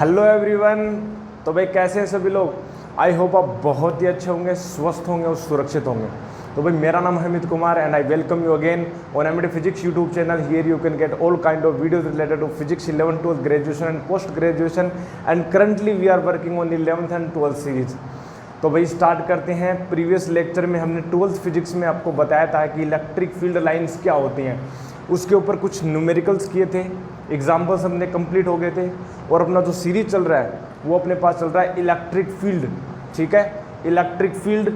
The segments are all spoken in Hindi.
Hello everyone. तो भाई कैसे हैं सभी लोग? आई होप आप बहुत ही अच्छे होंगे, स्वस्थ होंगे और सुरक्षित होंगे। तो भाई मेरा नाम है Amit Kumar and I welcome you again on MD physics YouTube channel. Here you can get all kind of videos related to physics 11th 12th graduation and post graduation and currently we are working on 11th and 12th series. तो भाई स्टार्ट करते हैं। प्रीवियस लेक्चर में हमने 12th फिजिक्स में आपको बताया था कि इलेक्ट्रिक फील्ड लाइंस क्या होती हैं, उसके ऊपर कुछ न्यूमेरिकल्स किए थे, एग्जाम्पल्स हमने कंप्लीट हो गए थे और अपना जो सीरीज चल रहा है वो अपने पास चल रहा है इलेक्ट्रिक फील्ड। ठीक है, इलेक्ट्रिक फील्ड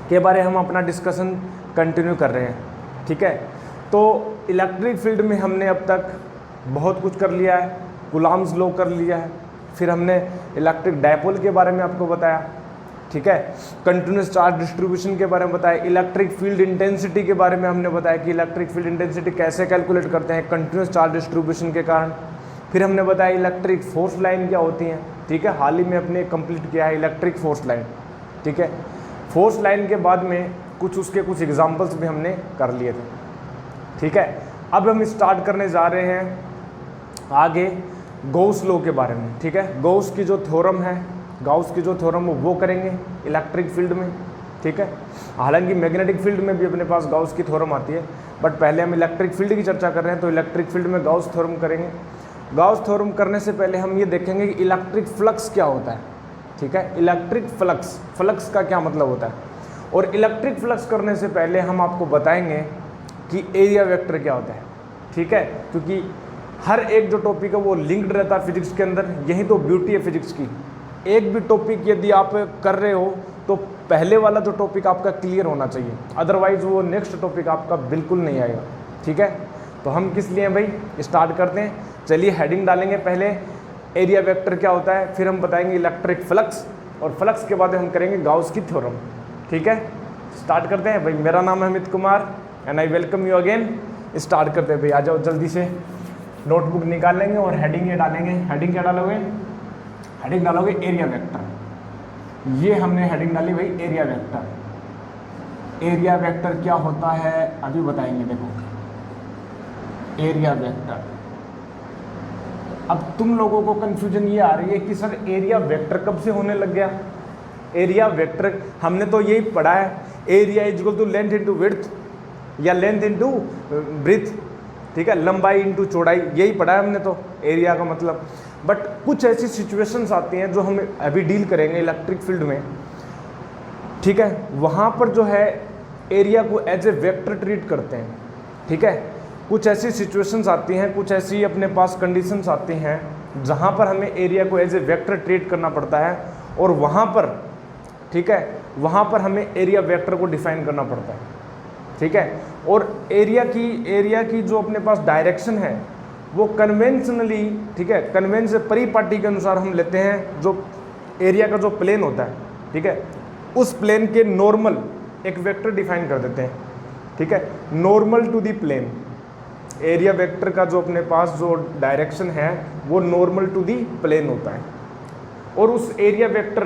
के बारे में हम अपना डिस्कशन कंटिन्यू कर रहे हैं। ठीक है, तो इलेक्ट्रिक फील्ड में हमने अब तक बहुत कुछ कर लिया है। कूलॉम्स लॉ कर लिया है, फिर हमने इलेक्ट्रिक डायपोल के बारे में आपको बताया। ठीक है, कंटिन्यूस चार्ज डिस्ट्रीब्यूशन के बारे में बताया, इलेक्ट्रिक फील्ड इंटेंसिटी के बारे में हमने बताया कि इलेक्ट्रिक फील्ड इंटेंसिटी कैसे कैलकुलेट करते हैं कंटिन्यूस चार्ज डिस्ट्रीब्यूशन के कारण। फिर हमने बताया इलेक्ट्रिक फोर्स लाइन क्या होती हैं। ठीक है, हाल ही में अपने कंप्लीट किया है इलेक्ट्रिक फोर्स लाइन। ठीक है, फोर्स लाइन के बाद में कुछ एग्जाम्पल्स भी हमने कर लिए थे। ठीक है, अब हम स्टार्ट करने जा रहे हैं आगे गॉस लॉ के बारे में। ठीक है, गॉस की जो थ्योरम है, गॉस की जो थ्योरम वो करेंगे इलेक्ट्रिक फील्ड में। ठीक है, हालांकि मैग्नेटिक फील्ड में भी अपने पास गॉस की थ्योरम आती है, बट पहले हम इलेक्ट्रिक फील्ड की चर्चा कर रहे हैं तो इलेक्ट्रिक फील्ड में गॉस थ्योरम करेंगे। गॉस थ्योरम करने से पहले हम ये देखेंगे कि इलेक्ट्रिक फ्लक्स क्या होता है। ठीक है, इलेक्ट्रिक फ्लक्स का क्या मतलब होता है, और इलेक्ट्रिक फ्लक्स करने से पहले हम आपको बताएंगे कि एरिया वेक्टर क्या होता है। ठीक है, क्योंकि हर एक जो टॉपिक है वो लिंक्ड रहता है फिजिक्स के अंदर। यही तो ब्यूटी है फिजिक्स की। एक भी टॉपिक यदि आप कर रहे हो तो पहले वाला जो टॉपिक आपका क्लियर होना चाहिए, अदरवाइज वो नेक्स्ट टॉपिक आपका बिल्कुल नहीं आएगा। ठीक है, तो हम किस लिए भाई स्टार्ट करते हैं। चलिए हेडिंग डालेंगे पहले, एरिया वेक्टर क्या होता है, फिर हम बताएंगे इलेक्ट्रिक फ्लक्स, और फ्लक्स के बाद हम करेंगे गॉस की थ्योरम। ठीक है, स्टार्ट करते हैं भाई। मेरा नाम है Amit Kumar and I welcome you again. Start करते हैं भाई, आ जाओ जल्दी से। नोटबुक निकाल लेंगे और हेडिंग ये डालेंगे। हेडिंग क्या डालोगे? हेडिंग डालोगे एरिया वेक्टर। ये हमने हेडिंग डाली भाई एरिया वेक्टर। एरिया वेक्टर क्या होता है अभी बताएंगे। देखो एरिया वेक्टर, अब तुम लोगों को कंफ्यूजन ये आ रही है कि सर एरिया वेक्टर कब से होने लग गया। एरिया वेक्टर हमने तो यही पढ़ा है, area is equal to length into width या लेंथ इनटू ब्रीथ। ठीक है, लंबाई इंटू चौड़ाई, यही पढ़ा है हमने तो एरिया का मतलब। बट कुछ ऐसी सिचुएशंस आती हैं जो हम अभी डील करेंगे इलेक्ट्रिक फील्ड में। ठीक है, वहाँ पर जो है एरिया को एज ए वेक्टर ट्रीट करते हैं। ठीक है, कुछ ऐसी सिचुएशंस आती हैं, कुछ ऐसी अपने पास कंडीशंस आती हैं जहाँ पर हमें एरिया को एज ए वेक्टर ट्रीट करना पड़ता है, और वहाँ पर ठीक है वहाँ पर हमें एरिया वेक्टर को डिफाइन करना पड़ता है। ठीक है, और एरिया की जो अपने पास डायरेक्शन है वो कन्वेंशनली, ठीक है, कन्वेंशन परिपाटी के अनुसार हम लेते हैं। जो एरिया का जो प्लेन होता है, ठीक है, उस प्लेन के नॉर्मल एक वेक्टर डिफाइन कर देते हैं। ठीक है, normal to the plane. Area vector का जो अपने पास जो डायरेक्शन है वो नॉर्मल टू दी प्लेन होता है, और उस एरिया वेक्टर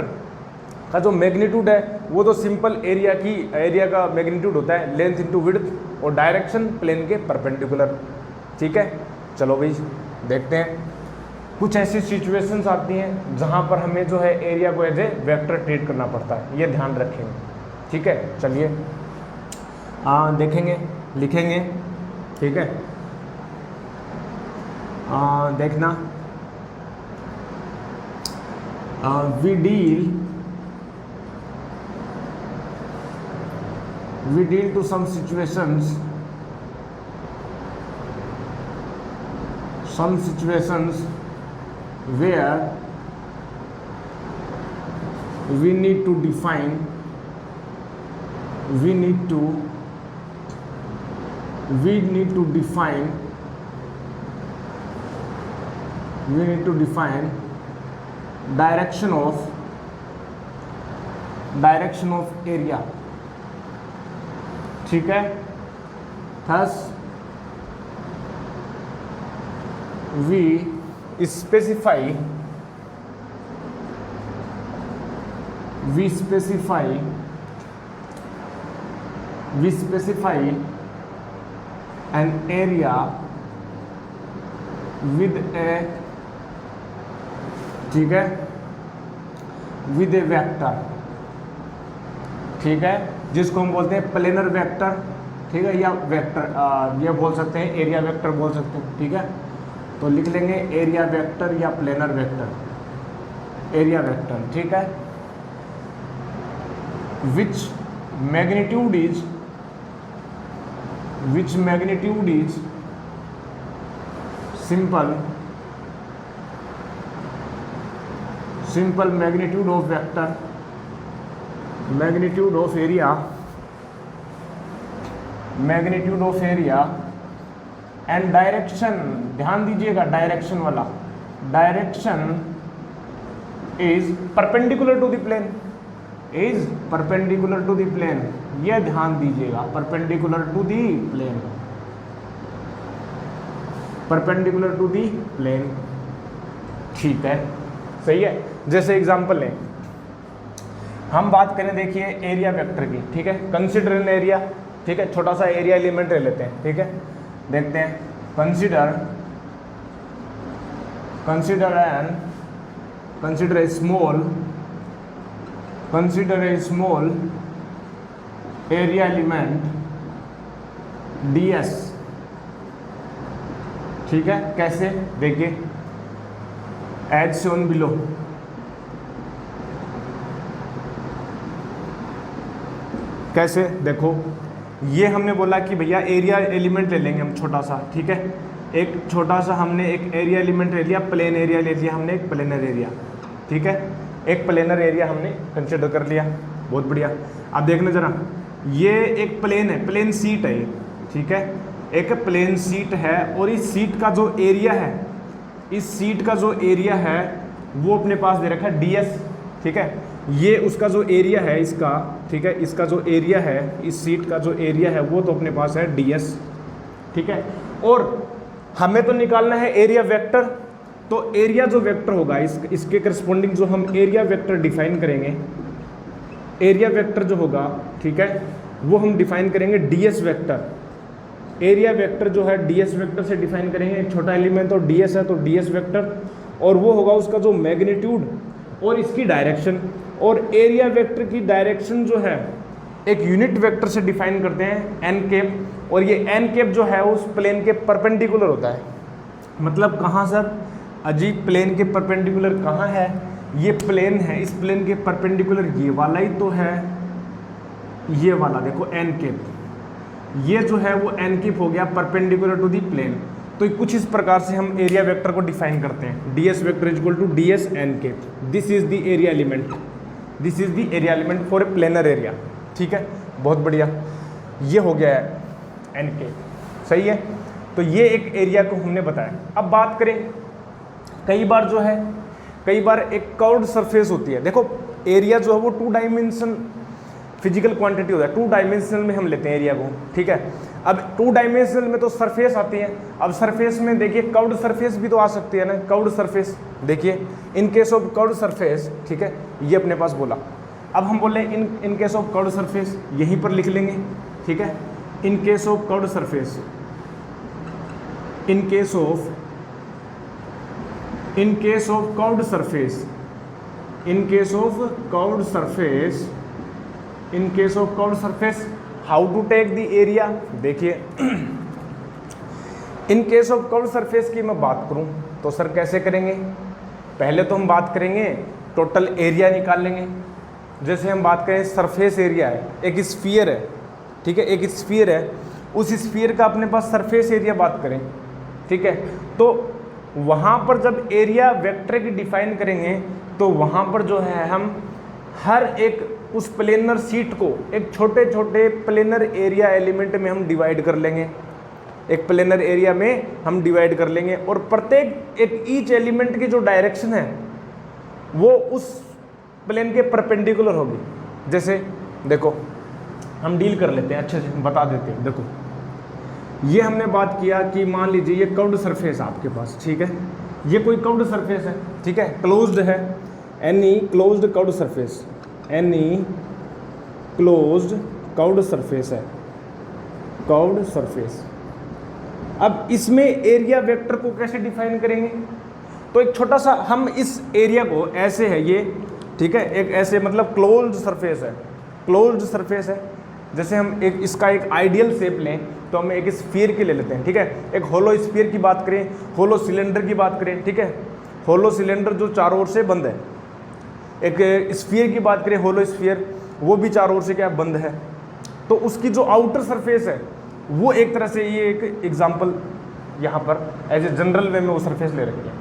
का जो मैग्नीट्यूड है वो तो सिंपल एरिया का मैग्नीट्यूड होता है लेंथ इंटू विड्थ, और डायरेक्शन प्लेन के परपेंडिकुलर। ठीक है, चलो भाई देखते हैं। कुछ ऐसी सिचुएशंस आती हैं जहाँ पर हमें जो है एरिया को एज ए वेक्टर ट्रीट करना पड़ता है, ये ध्यान रखेंगे। ठीक है, चलिए देखेंगे, लिखेंगे। ठीक है, देखना we deal to some situations where we need to define direction of area। ठीक है, thus we specify an area with a ठीक है, विद ए वेक्टर, ठीक है, जिसको हम बोलते हैं प्लेनर वेक्टर, ठीक है, या वेक्टर ये बोल सकते हैं, एरिया वेक्टर बोल सकते हैं, ठीक है। तो लिख लेंगे एरिया वेक्टर या प्लेनर वेक्टर, एरिया वेक्टर, ठीक है, which magnitude is simple magnitude of vector, magnitude of area and direction, ध्यान दीजिएगा डायरेक्शन वाला, direction is perpendicular to the plane, is perpendicular to the plane, ये ध्यान दीजिएगा, perpendicular to the plane, perpendicular to the plane, ठीक है, सही है। जैसे एग्जांपल लें, हम बात करें, देखिए एरिया वेक्टर की, ठीक है, कंसिडर एन एरिया, ठीक है, छोटा सा एरिया एलिमेंट ले लेते हैं, ठीक है, देखते हैं, consider a small area element ds, ठीक है, कैसे, देखिए एज शोन बिलो, कैसे, देखो ये हमने बोला कि भैया एरिया एलिमेंट ले लेंगे हम छोटा सा, ठीक है, एक छोटा सा हमने एक एरिया एलिमेंट ले लिया, प्लेन एरिया ले लिया हमने, एक प्लेनर एरिया, ठीक है, एक प्लेनर एरिया हमने कंसिडर कर लिया, बहुत बढ़िया। अब देखना जरा, ये एक प्लेन है, प्लेन सीट है ये, ठीक है, एक प्लेन सीट है, और इस सीट का जो एरिया है, इस सीट का जो एरिया है वो अपने पास दे रखा है ds, ठीक है, ये उसका जो एरिया है इसका, ठीक है, इसका जो एरिया है, इस सीट का जो एरिया है वो तो अपने पास है ds, ठीक है, और हमें तो निकालना है एरिया वेक्टर, तो एरिया जो वेक्टर होगा इसके करस्पॉन्डिंग जो हम एरिया वेक्टर डिफाइन करेंगे, एरिया वेक्टर जो होगा, ठीक है, वो हम डिफाइन करेंगे ds वेक्टर, एरिया वेक्टर जो है ds वेक्टर से डिफाइन करेंगे, एक छोटा एलिमेंट तो ds है, तो ds वेक्टर, और वो होगा उसका जो मैग्नीट्यूड और इसकी डायरेक्शन, और एरिया वेक्टर की डायरेक्शन जो है एक यूनिट वेक्टर से डिफाइन करते हैं n कैप, और ये n कैप जो है उस प्लेन के परपेंडिकुलर होता है। मतलब कहाँ सर, अजी प्लेन के परपेंडिकुलर कहाँ है, ये प्लेन है, इस प्लेन के परपेंडिकुलर ये वाला ही तो है, ये वाला देखो n कैप, ये जो है वो n कैप हो गया परपेंडिकुलर टू दी प्लेन। तो कुछ इस प्रकार से हम एरिया वेक्टर को डिफाइन करते हैं, ds vector is equal to ds n cap, this is the area element, this is the area element for a planar area, ठीक है, बहुत बढ़िया, ये हो गया है n कैप, सही है। तो ये एक एरिया को हमने बताया। अब बात करें, कई बार जो है, कई बार एक कर्व्ड सरफेस होती है, देखो एरिया जो है वो 2 डायमेंशन फिजिकल क्वांटिटी होता है, 2 डायमेंशनल में हम लेते हैं एरिया को, ठीक है। अब 2 डायमेंशनल में तो सरफेस आती है, अब सरफेस में देखिए कर्व्ड सरफेस भी तो आ सकती है ना, कर्व्ड सरफेस, देखिए in case of curved surface, ठीक है, ये अपने पास बोला। अब हम बोले in case of curved surface, यहीं पर लिख लेंगे, ठीक है, in case of curved surface, in case of curved surface, in case of curved surface, in case of curved surface how to take the area, देखिए in case of curved surface की मैं बात करूं तो सर कैसे करेंगे, पहले तो हम बात करेंगे टोटल एरिया निकाल लेंगे। जैसे हम बात करें सरफेस एरिया है, एक स्फीयर है, ठीक है, एक स्फीयर है, उस स्फीयर का अपने पास सरफेस एरिया बात करें, ठीक है, तो वहाँ पर जब एरिया वेक्टर की डिफाइन करेंगे तो वहाँ पर जो है हम हर एक उस प्लेनर सीट को एक छोटे छोटे प्लेनर एरिया एलिमेंट में हम डिवाइड कर लेंगे, एक प्लेनर एरिया में हम डिवाइड कर लेंगे, और प्रत्येक एक ईच एलिमेंट की जो डायरेक्शन है वो उस प्लेन के परपेंडिकुलर होगी। जैसे देखो हम डील कर लेते हैं, अच्छे से बता देते हैं। देखो ये हमने बात किया कि मान लीजिए ये कर्व्ड सरफेस आपके पास, ठीक है, ये कोई कर्व्ड सरफेस है, ठीक है, क्लोज्ड है, any closed curved surface, any closed curved surface है, कर्व्ड सरफेस। अब इसमें एरिया वेक्टर को कैसे डिफाइन करेंगे, तो एक छोटा सा हम इस एरिया को ऐसे है ये, ठीक है, एक ऐसे मतलब क्लोज्ड सरफेस है, क्लोज्ड सरफेस है। जैसे हम एक इसका एक आइडियल शेप लें तो हम एक स्फीयर की ले लेते हैं, ठीक है। एक होलो स्फीयर की बात करें, होलो सिलेंडर की बात करें, ठीक है, होलो सिलेंडर जो चारों ओर से बंद है। एक स्फीयर की बात करें, होलो स्फीयर, वो भी चारों ओर से क्या बंद है। तो उसकी जो आउटर सरफेस है वो एक तरह से, ये एक एग्जांपल यहाँ पर एज ए जनरल वे में वो सरफेस ले रखी है।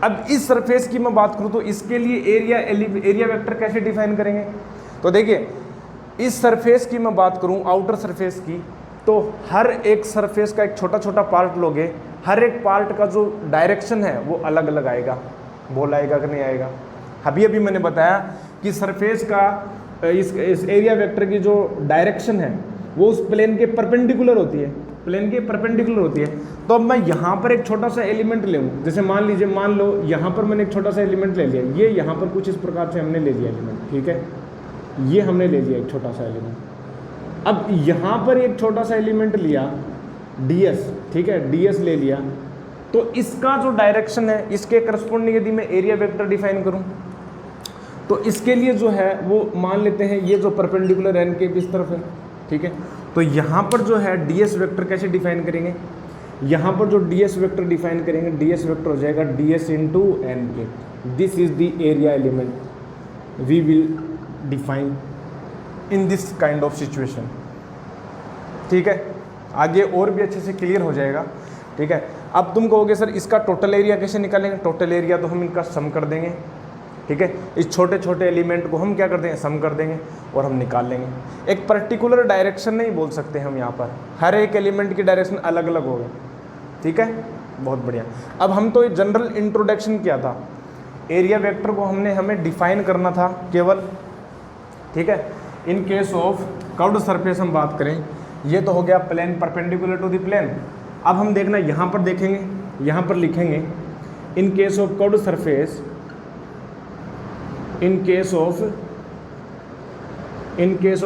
अब इस सरफेस की मैं बात करूँ तो इसके लिए एरिया वेक्टर कैसे डिफाइन करेंगे। तो देखिए इस सरफेस की मैं बात करूँ, आउटर सरफेस की, तो हर एक सरफेस का एक छोटा छोटा पार्ट लोगे, हर एक पार्ट का जो डायरेक्शन है वो अलग अलग आएगा। बोल आएगा कि नहीं आएगा। अभी अभी मैंने बताया कि सरफेस का इस एरिया वेक्टर की जो डायरेक्शन है वो उस प्लेन के परपेंडिकुलर होती है, प्लेन के परपेंडिकुलर होती है। तो अब मैं यहाँ पर एक छोटा सा एलिमेंट ले लूँ, जैसे मान लीजिए, मान लो यहाँ पर मैंने एक छोटा सा एलिमेंट ले लिया, ये यहाँ पर कुछ इस प्रकार से हमने ले लिया एलिमेंट, ठीक है, ये हमने ले लिया एक छोटा सा एलिमेंट। अब यहाँ पर एक छोटा सा एलिमेंट लिया ds, ठीक है, ds ले लिया, तो इसका जो डायरेक्शन है इसके करस्पॉन्डिंग यदि मैं एरिया वेक्टर डिफाइन करूँ तो इसके लिए जो है वो मान लेते हैं ये जो परपेंडिकुलर एन के इस तरफ है, ठीक है। तो यहाँ पर जो है ds वेक्टर कैसे डिफाइन करेंगे, यहाँ पर जो ds वेक्टर डिफाइन करेंगे, ds वेक्टर हो जाएगा ds इंटू एन के। This is the area element we will define in this kind of situation, ठीक है। आगे और भी अच्छे से क्लियर हो जाएगा, ठीक है। अब तुम कहोगे सर इसका टोटल एरिया कैसे निकालेंगे। टोटल एरिया तो हम इनका सम कर देंगे, ठीक है। इस छोटे छोटे एलिमेंट को हम क्या कर देंगे, सम कर देंगे और हम निकाल लेंगे। एक पर्टिकुलर डायरेक्शन नहीं बोल सकते हम यहाँ पर, हर एक एलिमेंट की डायरेक्शन अलग अलग होगी, ठीक है। बहुत बढ़िया। अब हम तो ये जनरल इंट्रोडक्शन किया था, एरिया वेक्टर को हमें डिफाइन करना था केवल, ठीक है। In case of curved surface हम बात करें, ये तो हो गया plane perpendicular to the plane. अब हम देखना यहाँ पर देखेंगे, यहाँ पर लिखेंगे in case of curved surface, in case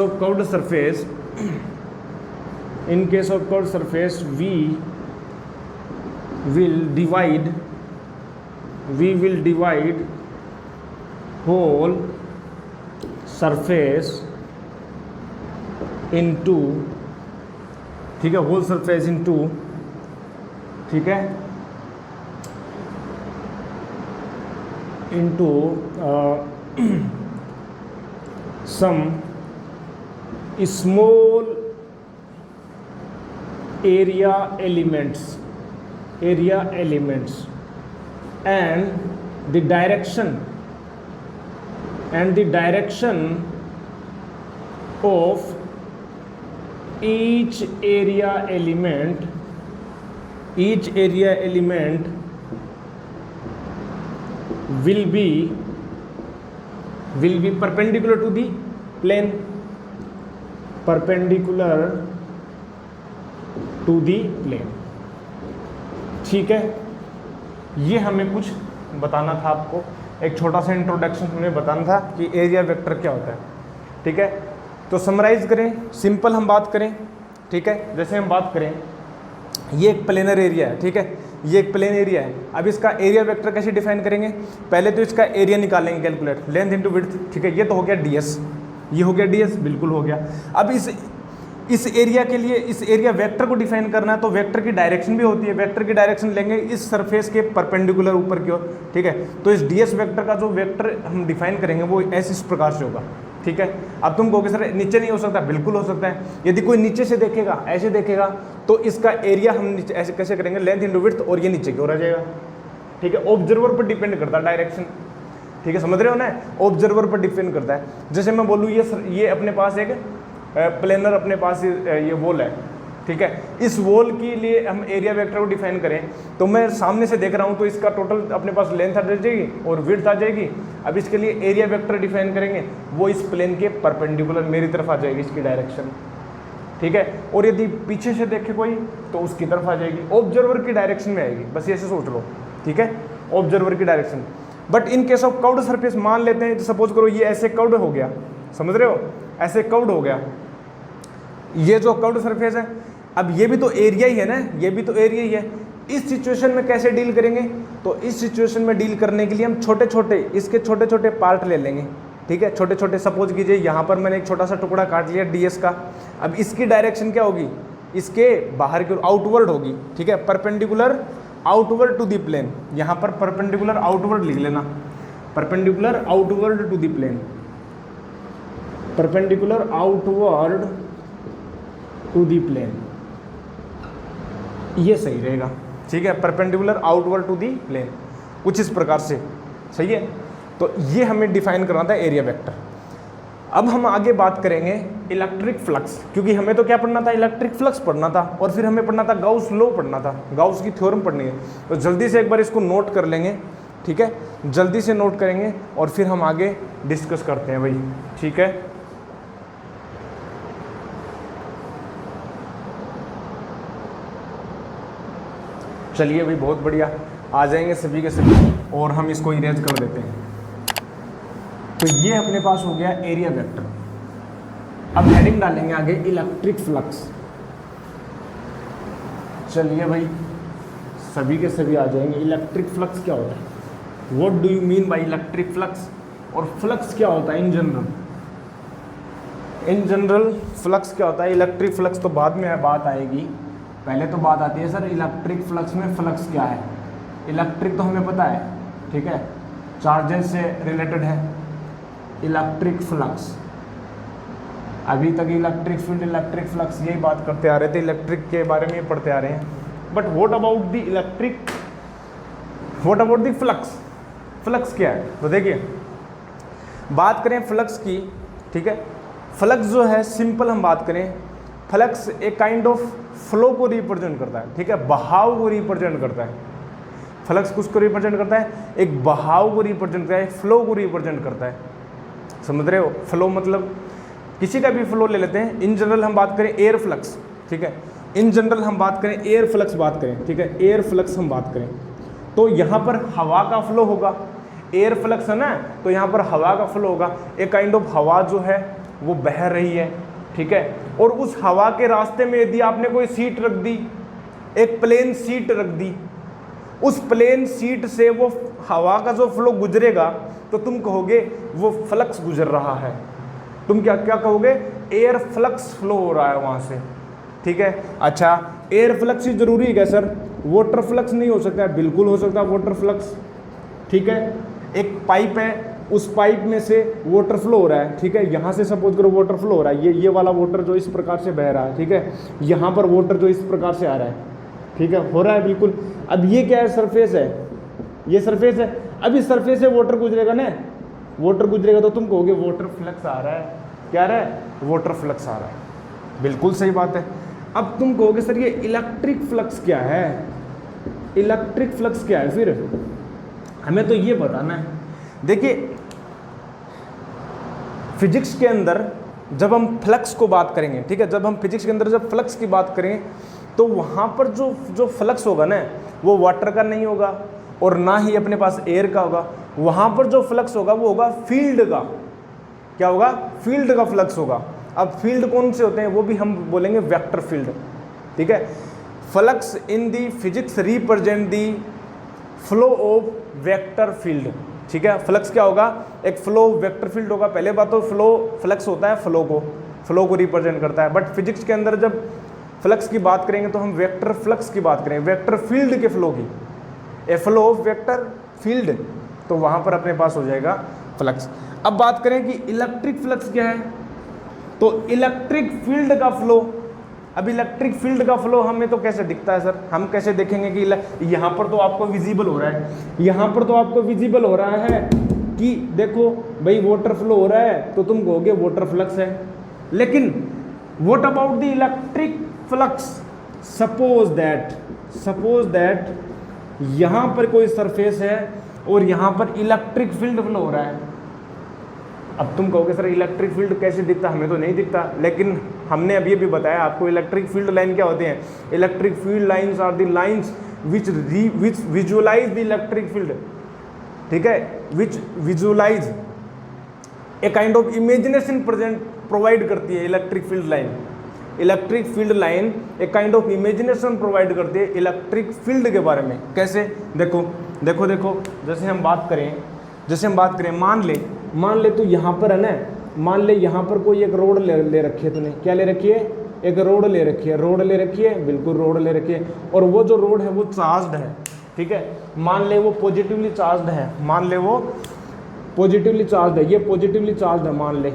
of curved surface, in case of curved surface we will divide whole surface into, ठीक है, whole surface into, ठीक है, into some small area elements and the direction of each area element will be perpendicular to the plane, ठीक है। ये हमें कुछ बताना था आपको, एक छोटा सा इंट्रोडक्शन हमें बताना था कि एरिया वेक्टर क्या होता है, ठीक है। तो समराइज करें, सिंपल हम बात करें, ठीक है। जैसे हम बात करें, ये एक प्लेनर एरिया है, ठीक है, ये एक प्लेन एरिया है। अब इसका एरिया वेक्टर कैसे डिफाइन करेंगे, पहले तो इसका एरिया निकालेंगे, कैलकुलेट लेंथ इनटू विड्थ, ठीक है। ये तो हो गया ds, ये हो गया ds, बिल्कुल हो गया। अब इस एरिया के लिए इस एरिया वेक्टर को डिफाइन करना है तो वेक्टर की डायरेक्शन भी होती है, वेक्टर की डायरेक्शन लेंगे इस सरफेस के परपेंडिकुलर ऊपर की ओर, ठीक है। तो इस ds वेक्टर का जो वेक्टर हम डिफाइन करेंगे वो ऐसे इस प्रकार से होगा, ठीक है। अब तुम कहोगे सर नीचे नहीं हो सकता, बिल्कुल हो सकता है। यदि कोई नीचे से देखेगा, ऐसे देखेगा, तो इसका एरिया हम नीचे ऐसे कैसे करेंगे, लेंथ इंटू विड्थ, और ये नीचे की ओर आ जाएगा, ठीक है। ऑब्जर्वर पर डिपेंड करता है डायरेक्शन, ठीक है, समझ रहे हो ना, ऑब्जर्वर पर डिपेंड करता है। जैसे मैं बोलूँ ये अपने पास एक प्लेनर, अपने पास ये वॉल है, ठीक है। इस वॉल के लिए हम एरिया वेक्टर को डिफाइन करें तो मैं सामने से देख रहा हूँ तो इसका टोटल अपने पास लेंथ आ जाएगी और विड्थ आ जाएगी। अब इसके लिए एरिया वेक्टर डिफाइन करेंगे, वो इस प्लेन के परपेंडिकुलर मेरी तरफ आ जाएगी, इसकी डायरेक्शन, ठीक है। और यदि पीछे से देखे कोई तो उसकी तरफ आ जाएगी, ऑब्जर्वर की डायरेक्शन में आएगी, बस ऐसे सोच लो, ठीक है, ऑब्जर्वर की direction. But in case of curved surface मान लेते हैं, सपोज करो ये ऐसे कर्व्ड हो गया, समझ रहे हो, ऐसे कर्व्ड हो गया, ये जो कर्व्ड सरफेस है। अब ये भी तो एरिया ही है ना, ये भी तो एरिया ही है। इस सिचुएशन में कैसे डील करेंगे, तो इस सिचुएशन में डील करने के लिए हम छोटे छोटे इसके छोटे छोटे पार्ट ले लेंगे, ठीक है। छोटे छोटे, सपोज कीजिए यहाँ पर मैंने एक छोटा सा टुकड़ा काट लिया ds का। अब इसकी डायरेक्शन क्या होगी, इसके बाहर की आउटवर्ड होगी, ठीक है, perpendicular outward to the plane. यहाँ पर परपेंडिकुलर आउटवर्ड लिख लेना, perpendicular outward to the plane, perpendicular outward to the plane, ये सही रहेगा, ठीक है। Perpendicular outward to the plane, कुछ इस प्रकार से, सही है। तो ये हमें डिफाइन करना था एरिया वेक्टर। अब हम आगे बात करेंगे इलेक्ट्रिक फ्लक्स, क्योंकि हमें तो क्या पढ़ना था, इलेक्ट्रिक फ्लक्स पढ़ना था, और फिर हमें पढ़ना था गाउस लॉ पढ़ना था, गाउस की थ्योरम पढ़नी है। तो जल्दी से एक बार इसको नोट कर लेंगे, ठीक है, जल्दी से नोट करेंगे और फिर हम आगे डिस्कस करते हैं भाई, ठीक है। चलिए भाई, बहुत बढ़िया, आ जाएंगे सभी के सभी, और हम इसको इरेज कर देते हैं। तो ये अपने पास हो गया एरिया वेक्टर। अब हेडिंग डालेंगे आगे इलेक्ट्रिक फ्लक्स। चलिए भाई, सभी के सभी आ जाएंगे। इलेक्ट्रिक फ्लक्स क्या होता है, what do you mean by electric flux, और फ्लक्स क्या होता है in general. In general flux क्या होता है, इलेक्ट्रिक फ्लक्स तो बाद में बात आएगी, पहले तो बात आती है सर इलेक्ट्रिक फ्लक्स में फ्लक्स क्या है। इलेक्ट्रिक तो हमें पता है, ठीक है, चार्जेस से रिलेटेड है। इलेक्ट्रिक फ्लक्स, अभी तक इलेक्ट्रिक फील्ड, इलेक्ट्रिक फ्लक्स यही बात करते आ रहे थे, इलेक्ट्रिक के बारे में पढ़ते आ रहे हैं। But what about the electric, what about the flux, flux क्या है। तो देखिए, बात करें फ्लक्स की, ठीक है, फ्लक्स जो है सिंपल हम बात करें, फ्लक्स एक काइंड ऑफ फ्लो को रिप्रेजेंट करता है, ठीक है, बहाव को रिप्रेजेंट करता है। फ्लक्स किसको रिप्रेजेंट करता है, एक बहाव को रिप्रेजेंट करता है, फ्लो को रिप्रेजेंट करता है, समझ रहे हो। फ्लो मतलब किसी का भी फ्लो ले लेते हैं। इन जनरल हम बात करें एयर फ्लक्स, ठीक है, इन जनरल हम बात करें एयर फ्लक्स बात करें, ठीक है, एयर फ्लक्स हम बात करें तो यहाँ पर हवा का फ्लो होगा। एयर फ्लक्स है ना, तो यहाँ पर हवा का फ्लो होगा। एक काइंड ऑफ हवा जो है वो बह रही है, ठीक है, और उस हवा के रास्ते में यदि आपने कोई सीट रख दी, एक प्लेन सीट रख दी, उस प्लेन सीट से वो हवा का जो फ्लो गुजरेगा तो तुम कहोगे वो फ्लक्स गुजर रहा है। तुम क्या क्या कहोगे, एयर फ्लक्स फ्लो हो रहा है वहाँ से, ठीक है। अच्छा, एयर फ्लक्स ही जरूरी है क्या सर, वाटर फ्लक्स नहीं हो सकता है, बिल्कुल हो सकता है वाटर फ्लक्स, ठीक है। एक पाइप है, उस पाइप में से वाटर फ्लो हो रहा है, ठीक है, यहाँ से सपोज करो वाटर फ्लो हो रहा है, ये वाला वाटर जो इस प्रकार से बह रहा है, ठीक है, यहाँ पर वाटर जो इस प्रकार से आ रहा है, ठीक है, हो रहा है बिल्कुल। अब ये क्या है, सरफेस है, ये सरफेस है। अब इस सरफेस से वाटर गुजरेगा ना, वाटर गुजरेगा तो तुम कहोगे वाटर फ्लक्स आ रहा है, क्या आ रहा है, वाटर फ्लक्स आ रहा है, बिल्कुल सही बात है। अब तुम कहोगे सर ये इलेक्ट्रिक फ्लक्स क्या है, इलेक्ट्रिक फ्लक्स क्या है, फिर हमें तो ये बताना है। देखिए, फिजिक्स के अंदर जब हम फ्लक्स को बात करेंगे, ठीक है, जब हम फिजिक्स के अंदर जब फ्लक्स की बात करें तो वहाँ पर जो फ्लक्स होगा ना, वो वाटर का नहीं होगा और ना ही अपने पास एयर का होगा। वहाँ पर जो फ्लक्स होगा वो होगा फील्ड का। क्या होगा, फील्ड का फ्लक्स होगा। अब फील्ड कौन से होते हैं वो भी हम बोलेंगे वेक्टर फील्ड, ठीक है। Flux in the physics represent the flow of vector field, ठीक है। फ्लक्स क्या होगा, एक फ्लो वेक्टर फील्ड होगा। पहले बात तो फ्लो, फ्लक्स होता है फ्लो को रिप्रेजेंट करता है। बट फिजिक्स के अंदर जब फ्लक्स की बात करेंगे तो हम वेक्टर फ्लक्स की बात करेंगे, वेक्टर फील्ड के फ्लो की, ए फ्लो ऑफ वेक्टर फील्ड, तो वहाँ पर अपने पास हो जाएगा फ्लक्स। अब बात करें कि इलेक्ट्रिक फ्लक्स क्या है, तो इलेक्ट्रिक फील्ड का फ्लो। अब इलेक्ट्रिक फील्ड का फ्लो हमें तो कैसे दिखता है सर, हम कैसे देखेंगे कि यहाँ पर तो आपको विजिबल हो रहा है, यहाँ पर तो आपको विजिबल हो रहा है कि देखो भाई वाटर फ्लो हो रहा है, तो तुम कहोगे वाटर फ्लक्स है। लेकिन what about the electric flux, suppose that यहाँ पर कोई सरफेस है और यहाँ पर इलेक्ट्रिक फील्ड फ्लो हो रहा है। अब तुम कहोगे सर इलेक्ट्रिक फील्ड कैसे दिखता, हमें तो नहीं दिखता। लेकिन हमने अभी भी बताया आपको इलेक्ट्रिक फील्ड लाइन क्या होते हैं। Electric field lines are the lines which visualize the electric field, ठीक है, which visualize a kind of imagination provide करती है electric field line, electric field line एक काइंड ऑफ इमेजिनेशन प्रोवाइड करती है इलेक्ट्रिक फील्ड के बारे में। कैसे? देखो देखो देखो, जैसे हम बात करें, मान ले तो यहाँ पर है ना, मान ले यहाँ पर कोई एक रोड ले रखी है, तूने क्या ले रखी है? एक रोड ले रखी है, बिल्कुल रोड ले रखी है, और वो जो रोड है वो चार्ज्ड है, ठीक है। मान ले वो पॉजिटिवली चार्ज्ड है, ये पॉजिटिवली चार्ज्ड है, मान ले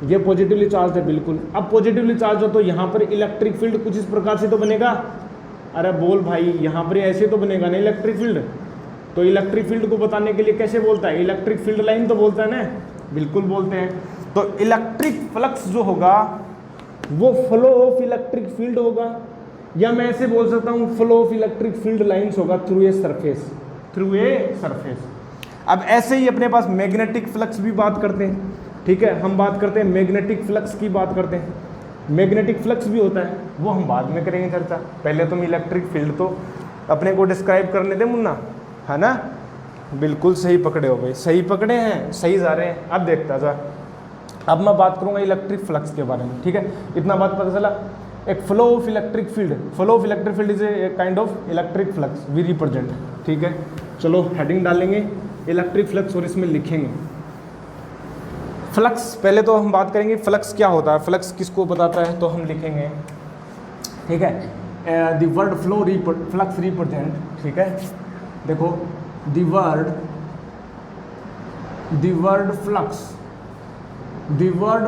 ये पॉजिटिवली चार्ज है, बिल्कुल। अब पॉजिटिवली चार्ज हो तो यहाँ पर इलेक्ट्रिक फील्ड कुछ इस प्रकार से तो बनेगा। अरे बोल भाई, यहाँ पर ऐसे तो बनेगा ना इलेक्ट्रिक फील्ड। तो इलेक्ट्रिक फील्ड को बताने के लिए कैसे बोलता है? इलेक्ट्रिक फील्ड लाइन तो बोलता है ना, बिल्कुल बोलते हैं। तो इलेक्ट्रिक फ्लक्स जो होगा वो फ्लो ऑफ इलेक्ट्रिक फील्ड होगा, या मैं ऐसे बोल सकता हूँ flow of electric field lines होगा थ्रू ए सरफेस। अब ऐसे ही अपने पास मैग्नेटिक फ्लक्स भी बात करते हैं, ठीक है। हम बात करते हैं मैग्नेटिक फ्लक्स की बात करते हैं। मैग्नेटिक फ्लक्स भी होता है, वो हम बाद में करेंगे चर्चा। पहले तुम इलेक्ट्रिक फील्ड तो अपने को डिस्क्राइब करने दे मुन्ना, है ना। बिल्कुल सही पकड़े हो भाई, सही पकड़े हैं, सही जा रहे हैं। अब देखता जा, अब मैं बात करूंगा इलेक्ट्रिक फ्लक्स के बारे में, ठीक है। इतना बात पता चला। एक flow of electric field is a kind of electric flux we represent, ठीक है। चलो हेडिंग डालेंगे इलेक्ट्रिक फ्लक्स और इसमें लिखेंगे फ्लक्स। पहले तो हम बात करेंगे फ्लक्स क्या होता है, फ्लक्स किसको बताता है, तो हम लिखेंगे, ठीक है। द वर्ड फ्लक्स रिप्रेजेंट, ठीक है। देखो द वर्ड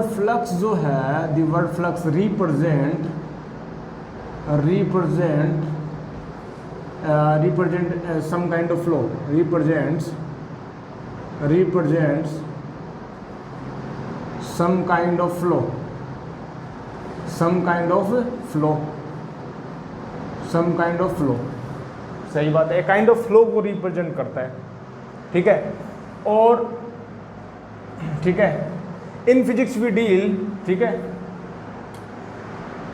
फ्लक्स जो है, the word flux represent some kind of flow, represents some kind of flow, सही बात है, काइंड ऑफ फ्लो को रिप्रेजेंट करता है, ठीक है। और ठीक है, इन फिजिक्स वी डील, ठीक है,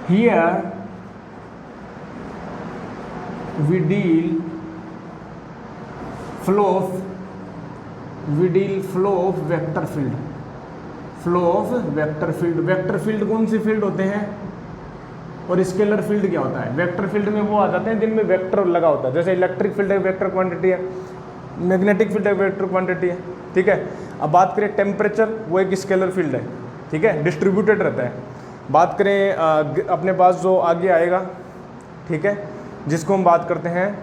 here we deal flow of vector field। Vector field कौन सी फील्ड होते हैं, और स्केलर फील्ड क्या होता है? वेक्टर फील्ड में वो आ जाते हैं जिनमें वेक्टर लगा होता है, जैसे इलेक्ट्रिक फील्ड एक वेक्टर क्वांटिटी है, मैग्नेटिक फील्ड एक वेक्टर क्वांटिटी है, ठीक है। अब बात करें टेम्परेचर, वो एक स्केलर फील्ड है, ठीक है, डिस्ट्रीब्यूटेड रहता है। बात करें अपने पास जो आगे आएगा, ठीक है, जिसको हम बात करते हैं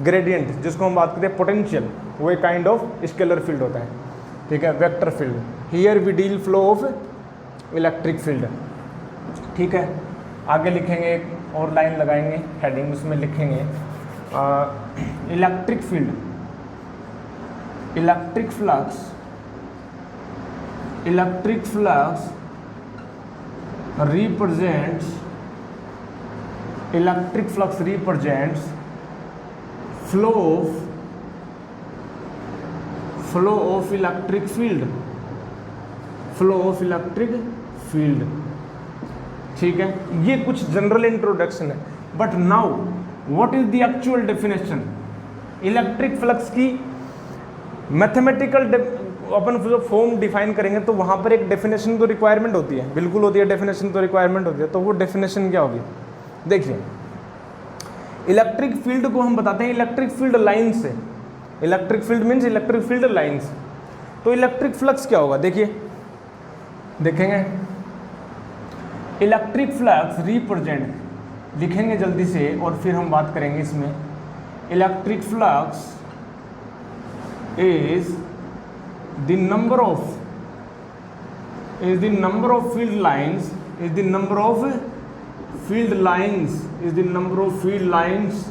ग्रेडियंट, जिसको हम बात करते हैं पोटेंशियल, वो एक काइंड ऑफ स्केलर फील्ड होता है, ठीक है, vector field. Here we deal flow of electric field, ठीक है। आगे लिखेंगे, एक और लाइन लगाएंगे हेडिंग, उसमें लिखेंगे electric field, electric flux represents flow of electric field, ठीक है। ये कुछ जनरल इंट्रोडक्शन है, but now what is the actual definition electric flux की? मैथमेटिकल अपन जो फॉर्म डिफाइन करेंगे तो वहाँ पर एक डेफिनेशन तो रिक्वायरमेंट होती है, बिल्कुल होती है, डेफिनेशन तो रिक्वायरमेंट होती है। तो वो डेफिनेशन क्या होगी? देखिए, इलेक्ट्रिक फील्ड को हम बताते हैं इलेक्ट्रिक फील्ड लाइन से। Electric field means electric field lines. तो इलेक्ट्रिक फ्लक्स क्या होगा? देखिए, देखेंगे इलेक्ट्रिक फ्लक्स रिप्रेजेंट, लिखेंगे जल्दी से और फिर हम बात करेंगे इसमें। Electric flux is the number of field lines,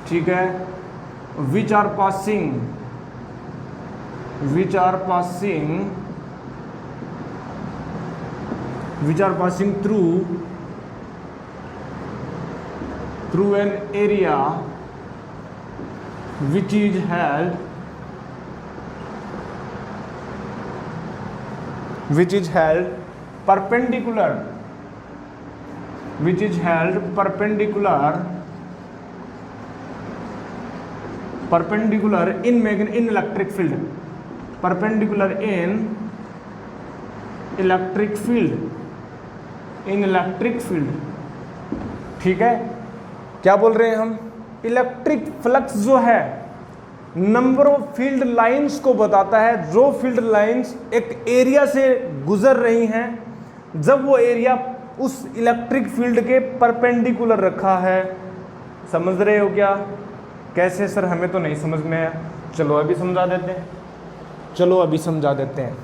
ठीक है, which are passing through an area which is held perpendicular in electric field, in electric field, ठीक है। क्या बोल रहे हैं हम, इलेक्ट्रिक फ्लक्स जो है नंबर ऑफ फील्ड लाइंस को बताता है, जो फील्ड लाइंस एक एरिया से गुजर रही हैं जब वो एरिया उस इलेक्ट्रिक फील्ड के परपेंडिकुलर रखा है। समझ रहे हो क्या? कैसे सर, हमें तो नहीं समझ में आया। चलो अभी समझा देते हैं, चलो अभी समझा देते हैं।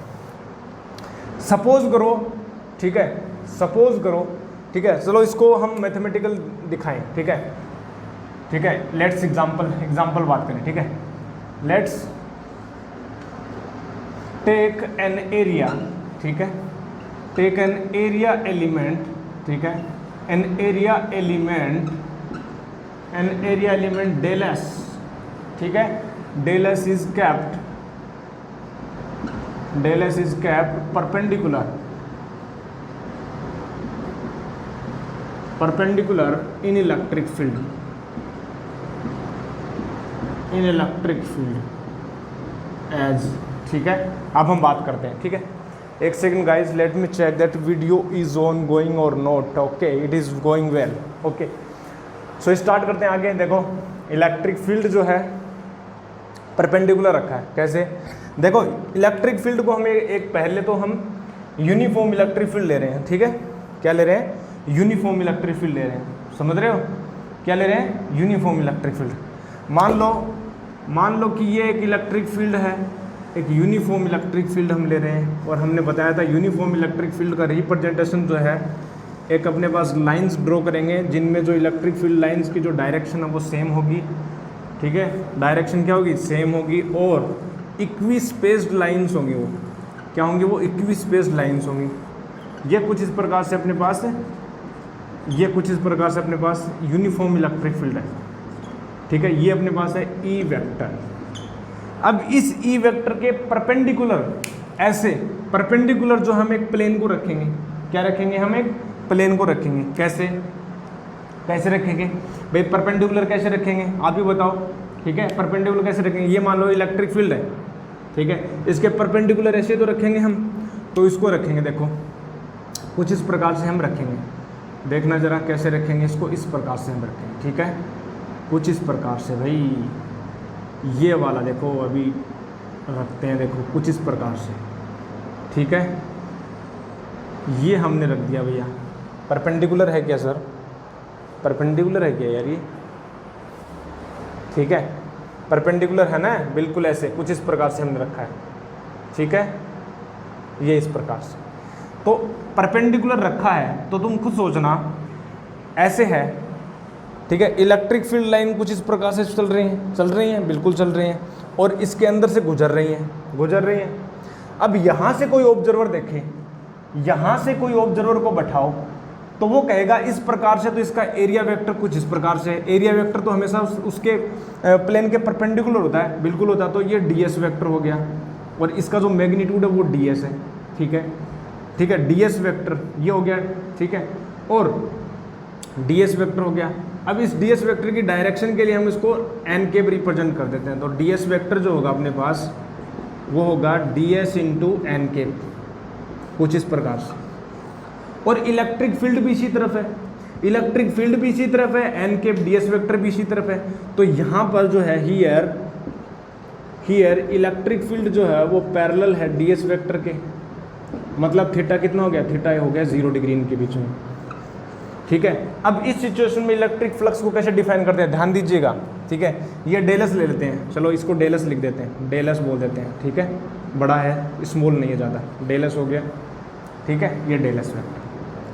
सपोज करो, ठीक है, सपोज करो, ठीक है, चलो इसको हम मैथमेटिकल दिखाएं, ठीक है, ठीक है। लेट्स एग्जाम्पल बात करें, ठीक है। लेट्स टेक एन एरिया, ठीक है, टेक एन एरिया एलिमेंट, ठीक है, an area element del S, ठीक है, del S is kept perpendicular in electric field, as, ठीक है। अब हम बात करते हैं, ठीक है। एक second guys, let me check that video is on going और not. Okay, it is going well. Okay, so start करते हैं आगे। देखो इलेक्ट्रिक फील्ड जो है परपेंडिकुलर रखा है। कैसे? देखो इलेक्ट्रिक फील्ड को हमें एक पहले तो हम यूनिफॉर्म इलेक्ट्रिक फील्ड ले रहे हैं, ठीक है। क्या ले रहे हैं? यूनिफॉर्म इलेक्ट्रिक फील्ड ले रहे हैं। समझ रहे हो? क्या ले रहे हैं? Uniform electric field. मान लो कि ये एक इलेक्ट्रिक फील्ड है, एक यूनिफॉर्म इलेक्ट्रिक फील्ड हम ले रहे हैं, और हमने बताया था यूनिफॉर्म इलेक्ट्रिक फील्ड का रिप्रेजेंटेशन जो है, एक अपने पास लाइंस ड्रॉ करेंगे जिनमें जो इलेक्ट्रिक फील्ड लाइंस की जो डायरेक्शन है वो सेम होगी, ठीक है। डायरेक्शन क्या होगी? सेम होगी, और इक्वी स्पेस्ड लाइंस होंगी। वो क्या होंगी? वो इक्वी स्पेस्ड लाइंस होंगी। ये कुछ इस प्रकार से अपने पास है, ये कुछ इस प्रकार से अपने पास यूनिफॉर्म इलेक्ट्रिक फील्ड है, ठीक है। ये अपने पास है ई वेक्टर। अब इस ई वेक्टर के परपेंडिकुलर, ऐसे परपेंडिकुलर जो हम एक प्लेन को रखेंगे, क्या रखेंगे? हम एक प्लेन को रखेंगे। कैसे रखेंगे भाई? परपेंडिकुलर कैसे रखेंगे आप ही बताओ, ठीक है। परपेंडिकुलर कैसे रखेंगे? ये मान लो इलेक्ट्रिक फील्ड है, ठीक है, इसके परपेंडिकुलर ऐसे तो रखेंगे हम, तो इसको रखेंगे, देखो कुछ इस प्रकार से हम रखेंगे। देखना जरा कैसे रखेंगे इसको, इस प्रकार से हम रखेंगे, ठीक है, कुछ इस प्रकार से। भाई ये वाला देखो अभी रखते हैं, देखो कुछ इस प्रकार से, ठीक है। ये हमने रख दिया भैया। परपेंडिकुलर है क्या सर? परपेंडिकुलर है क्या यार ये? ठीक है, परपेंडिकुलर है ना, बिल्कुल ऐसे कुछ इस प्रकार से हमने रखा है, ठीक है। ये इस प्रकार से तो परपेंडिकुलर रखा है, तो तुम खुद सोचना ऐसे है, ठीक है। इलेक्ट्रिक फील्ड लाइन कुछ इस प्रकार से चल रही हैं, बिल्कुल चल रही हैं, और इसके अंदर से गुजर रही हैं। अब यहाँ से कोई ऑब्जर्वर देखे, यहाँ से कोई ऑब्जर्वर को बैठाओ, तो वो कहेगा इस प्रकार से, तो इसका एरिया वेक्टर कुछ इस प्रकार से। एरिया वेक्टर तो हमेशा उसके प्लेन के परपेंडिकुलर होता है, बिल्कुल होता है। तो ये ds वेक्टर हो गया, और इसका जो मैग्नीट्यूड है वो ds है, ठीक है, ds वेक्टर ये हो गया, ठीक है, और ds वेक्टर हो गया। अब इस ds वेक्टर की डायरेक्शन के लिए हम इसको n के रिप्रेजेंट कर देते हैं, तो ds वेक्टर जो होगा अपने पास वो होगा ds इंटू n के, कुछ इस प्रकार से। और इलेक्ट्रिक फील्ड भी इसी तरफ है, n के ds वेक्टर भी इसी तरफ है। तो यहाँ पर जो है हियर इलेक्ट्रिक फील्ड जो है वो पैरेलल है ds वेक्टर के, मतलब थीटा कितना हो गया? थीटा हो गया 0 डिग्री इनके बीच में, ठीक है। अब इस सिचुएशन में इलेक्ट्रिक फ्लक्स को कैसे डिफाइन करते हैं, ध्यान दीजिएगा, ठीक है। ये डेलस ले लेते हैं, चलो इसको डेलस लिख देते हैं, डेलस बोल देते हैं, ठीक है, बड़ा है, स्मॉल नहीं है ज़्यादा, डेलस हो गया, ठीक है। ये डेलस वेक्टर।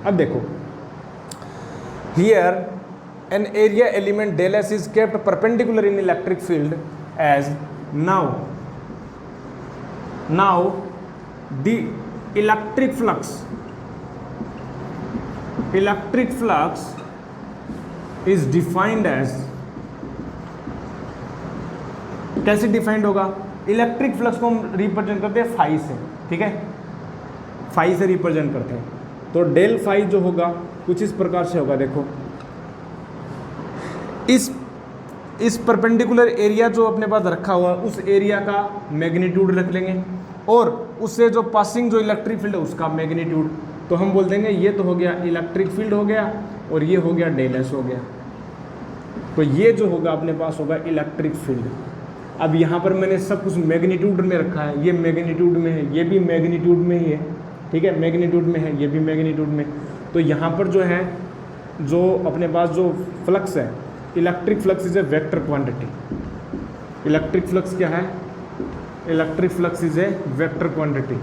अब देखो here an area element del S is kept perpendicular in electric field as now the electric flux is defined as, कैसे डिफाइंड होगा? इलेक्ट्रिक फ्लक्स को हम रिप्रेजेंट करते हैं फाई से, ठीक है, फाई से रिप्रेजेंट करते हैं। तो डेल फाई जो होगा कुछ इस प्रकार से होगा, देखो इस परपेंडिकुलर एरिया जो अपने पास रखा हुआ है उस एरिया का मैग्नीट्यूड रख लेंगे, और उससे जो पासिंग जो इलेक्ट्रिक फील्ड है उसका मैग्नीट्यूड, तो हम बोल देंगे ये तो हो गया इलेक्ट्रिक फील्ड हो गया और ये हो गया डेल एस हो गया। तो ये जो होगा अपने पास होगा इलेक्ट्रिक फील्ड। अब यहाँ पर मैंने सब कुछ मैग्नीट्यूड में रखा है, ये मैग्नीट्यूड में है, ये भी मैग्नीट्यूड में ही है, ठीक है, मैग्नीट्यूड में है, ये भी मैग्नीट्यूड में। तो यहाँ पर जो है जो अपने पास जो फ्लक्स है, electric flux is a vector quantity. Electric flux क्या है? Electric flux is a vector quantity.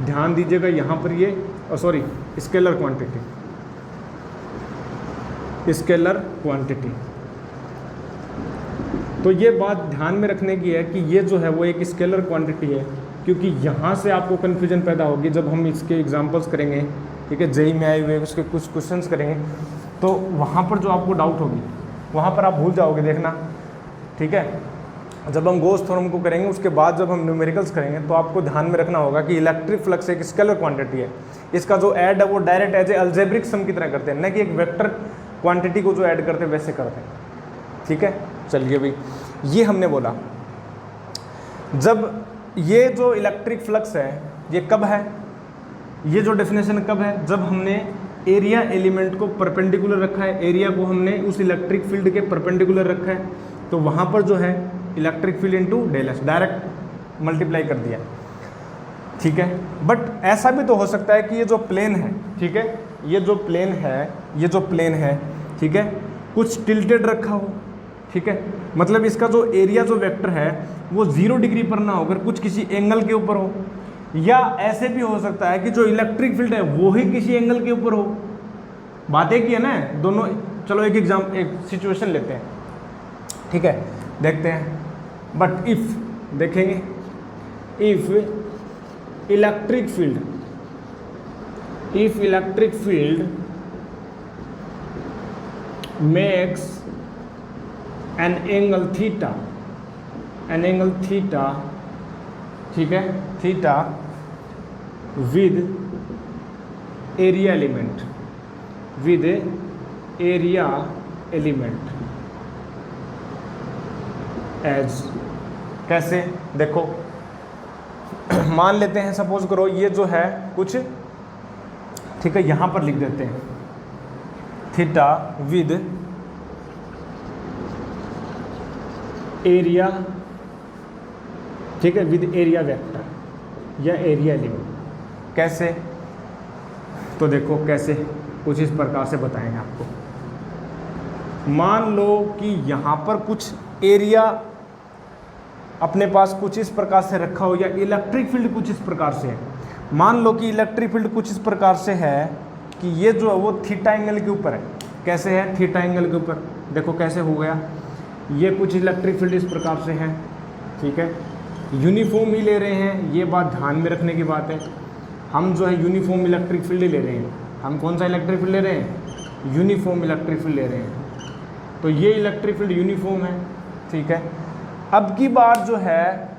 ध्यान दीजिएगा यहाँ पर ये sorry scalar quantity, scalar quantity. तो ये बात ध्यान में रखने की है कि ये जो है वो एक स्केलर क्वांटिटी है, क्योंकि यहाँ से आपको कन्फ्यूजन पैदा होगी जब हम इसके एग्जांपल्स करेंगे, ठीक है, जेईई में आए हुए उसके कुछ क्वेश्चंस करेंगे, तो वहाँ पर जो आपको डाउट होगी वहाँ पर आप भूल जाओगे, देखना, ठीक है। जब हम गोस थ्योरम को करेंगे उसके बाद जब हम न्यूमेरिकल्स करेंगे तो आपको ध्यान में रखना होगा कि इलेक्ट्रिक फ्लक्स एक स्केलर क्वांटिटी है। इसका जो ऐड है वो डायरेक्ट एज ए अलजेब्रिक सम की तरह करते हैं, न कि एक वेक्टर क्वांटिटी को जो ऐड करते हैं वैसे करते हैं, ठीक है। चलिए भाई, ये हमने बोला जब ये जो इलेक्ट्रिक फ्लक्स है ये कब है, ये जो डेफिनेशन कब है, जब हमने एरिया एलिमेंट को परपेंडिकुलर रखा है, एरिया को हमने उस इलेक्ट्रिक फील्ड के परपेंडिकुलर रखा है, तो वहाँ पर जो है electric field into del S direct multiply कर दिया, ठीक है। बट ऐसा भी तो हो सकता है कि ये जो प्लेन है, ठीक है, ये जो प्लेन है, ये जो प्लेन है, ठीक है, कुछ टिल्टेड रखा हो, ठीक है, मतलब इसका जो एरिया जो वेक्टर है वो 0 डिग्री पर ना होकर कुछ किसी एंगल के ऊपर हो, या ऐसे भी हो सकता है कि जो इलेक्ट्रिक फील्ड है वो ही किसी एंगल के ऊपर हो। बात एक ही है ना दोनों। चलो एक सिचुएशन लेते हैं, ठीक है, देखते हैं। बट इफ देखेंगे, if electric field makes an angle theta, ठीक है, theta with area element as, कैसे, देखो मान लेते हैं, सपोज करो ये जो है कुछ, ठीक है, यहां पर लिख देते हैं थीटा विद एरिया, ठीक है, विद एरिया वेक्टर या एरिया एलिमेंट। कैसे? तो देखो कैसे, कुछ इस प्रकार से बताएंगे आपको। मान लो कि यहाँ पर कुछ एरिया अपने पास कुछ इस प्रकार से रखा हो, या इलेक्ट्रिक फील्ड कुछ इस प्रकार से है। मान लो कि इलेक्ट्रिक फील्ड कुछ इस प्रकार से है कि ये जो है वो थीटा एंगल के ऊपर है। कैसे है? थीटा एंगल के ऊपर। देखो कैसे हो गया, ये कुछ इलेक्ट्रिक फील्ड इस प्रकार से है, ठीक है, यूनिफॉर्म ही ले रहे हैं, ये बात ध्यान में रखने की बात है। हम जो है यूनिफॉर्म इलेक्ट्रिक फील्ड ले रहे हैं। हम कौन सा इलेक्ट्रिक फील्ड ले रहे हैं? यूनिफॉर्म इलेक्ट्रिक फील्ड ले रहे हैं। तो ये इलेक्ट्रिक फील्ड यूनिफॉर्म है, ठीक है। अब की बार जो है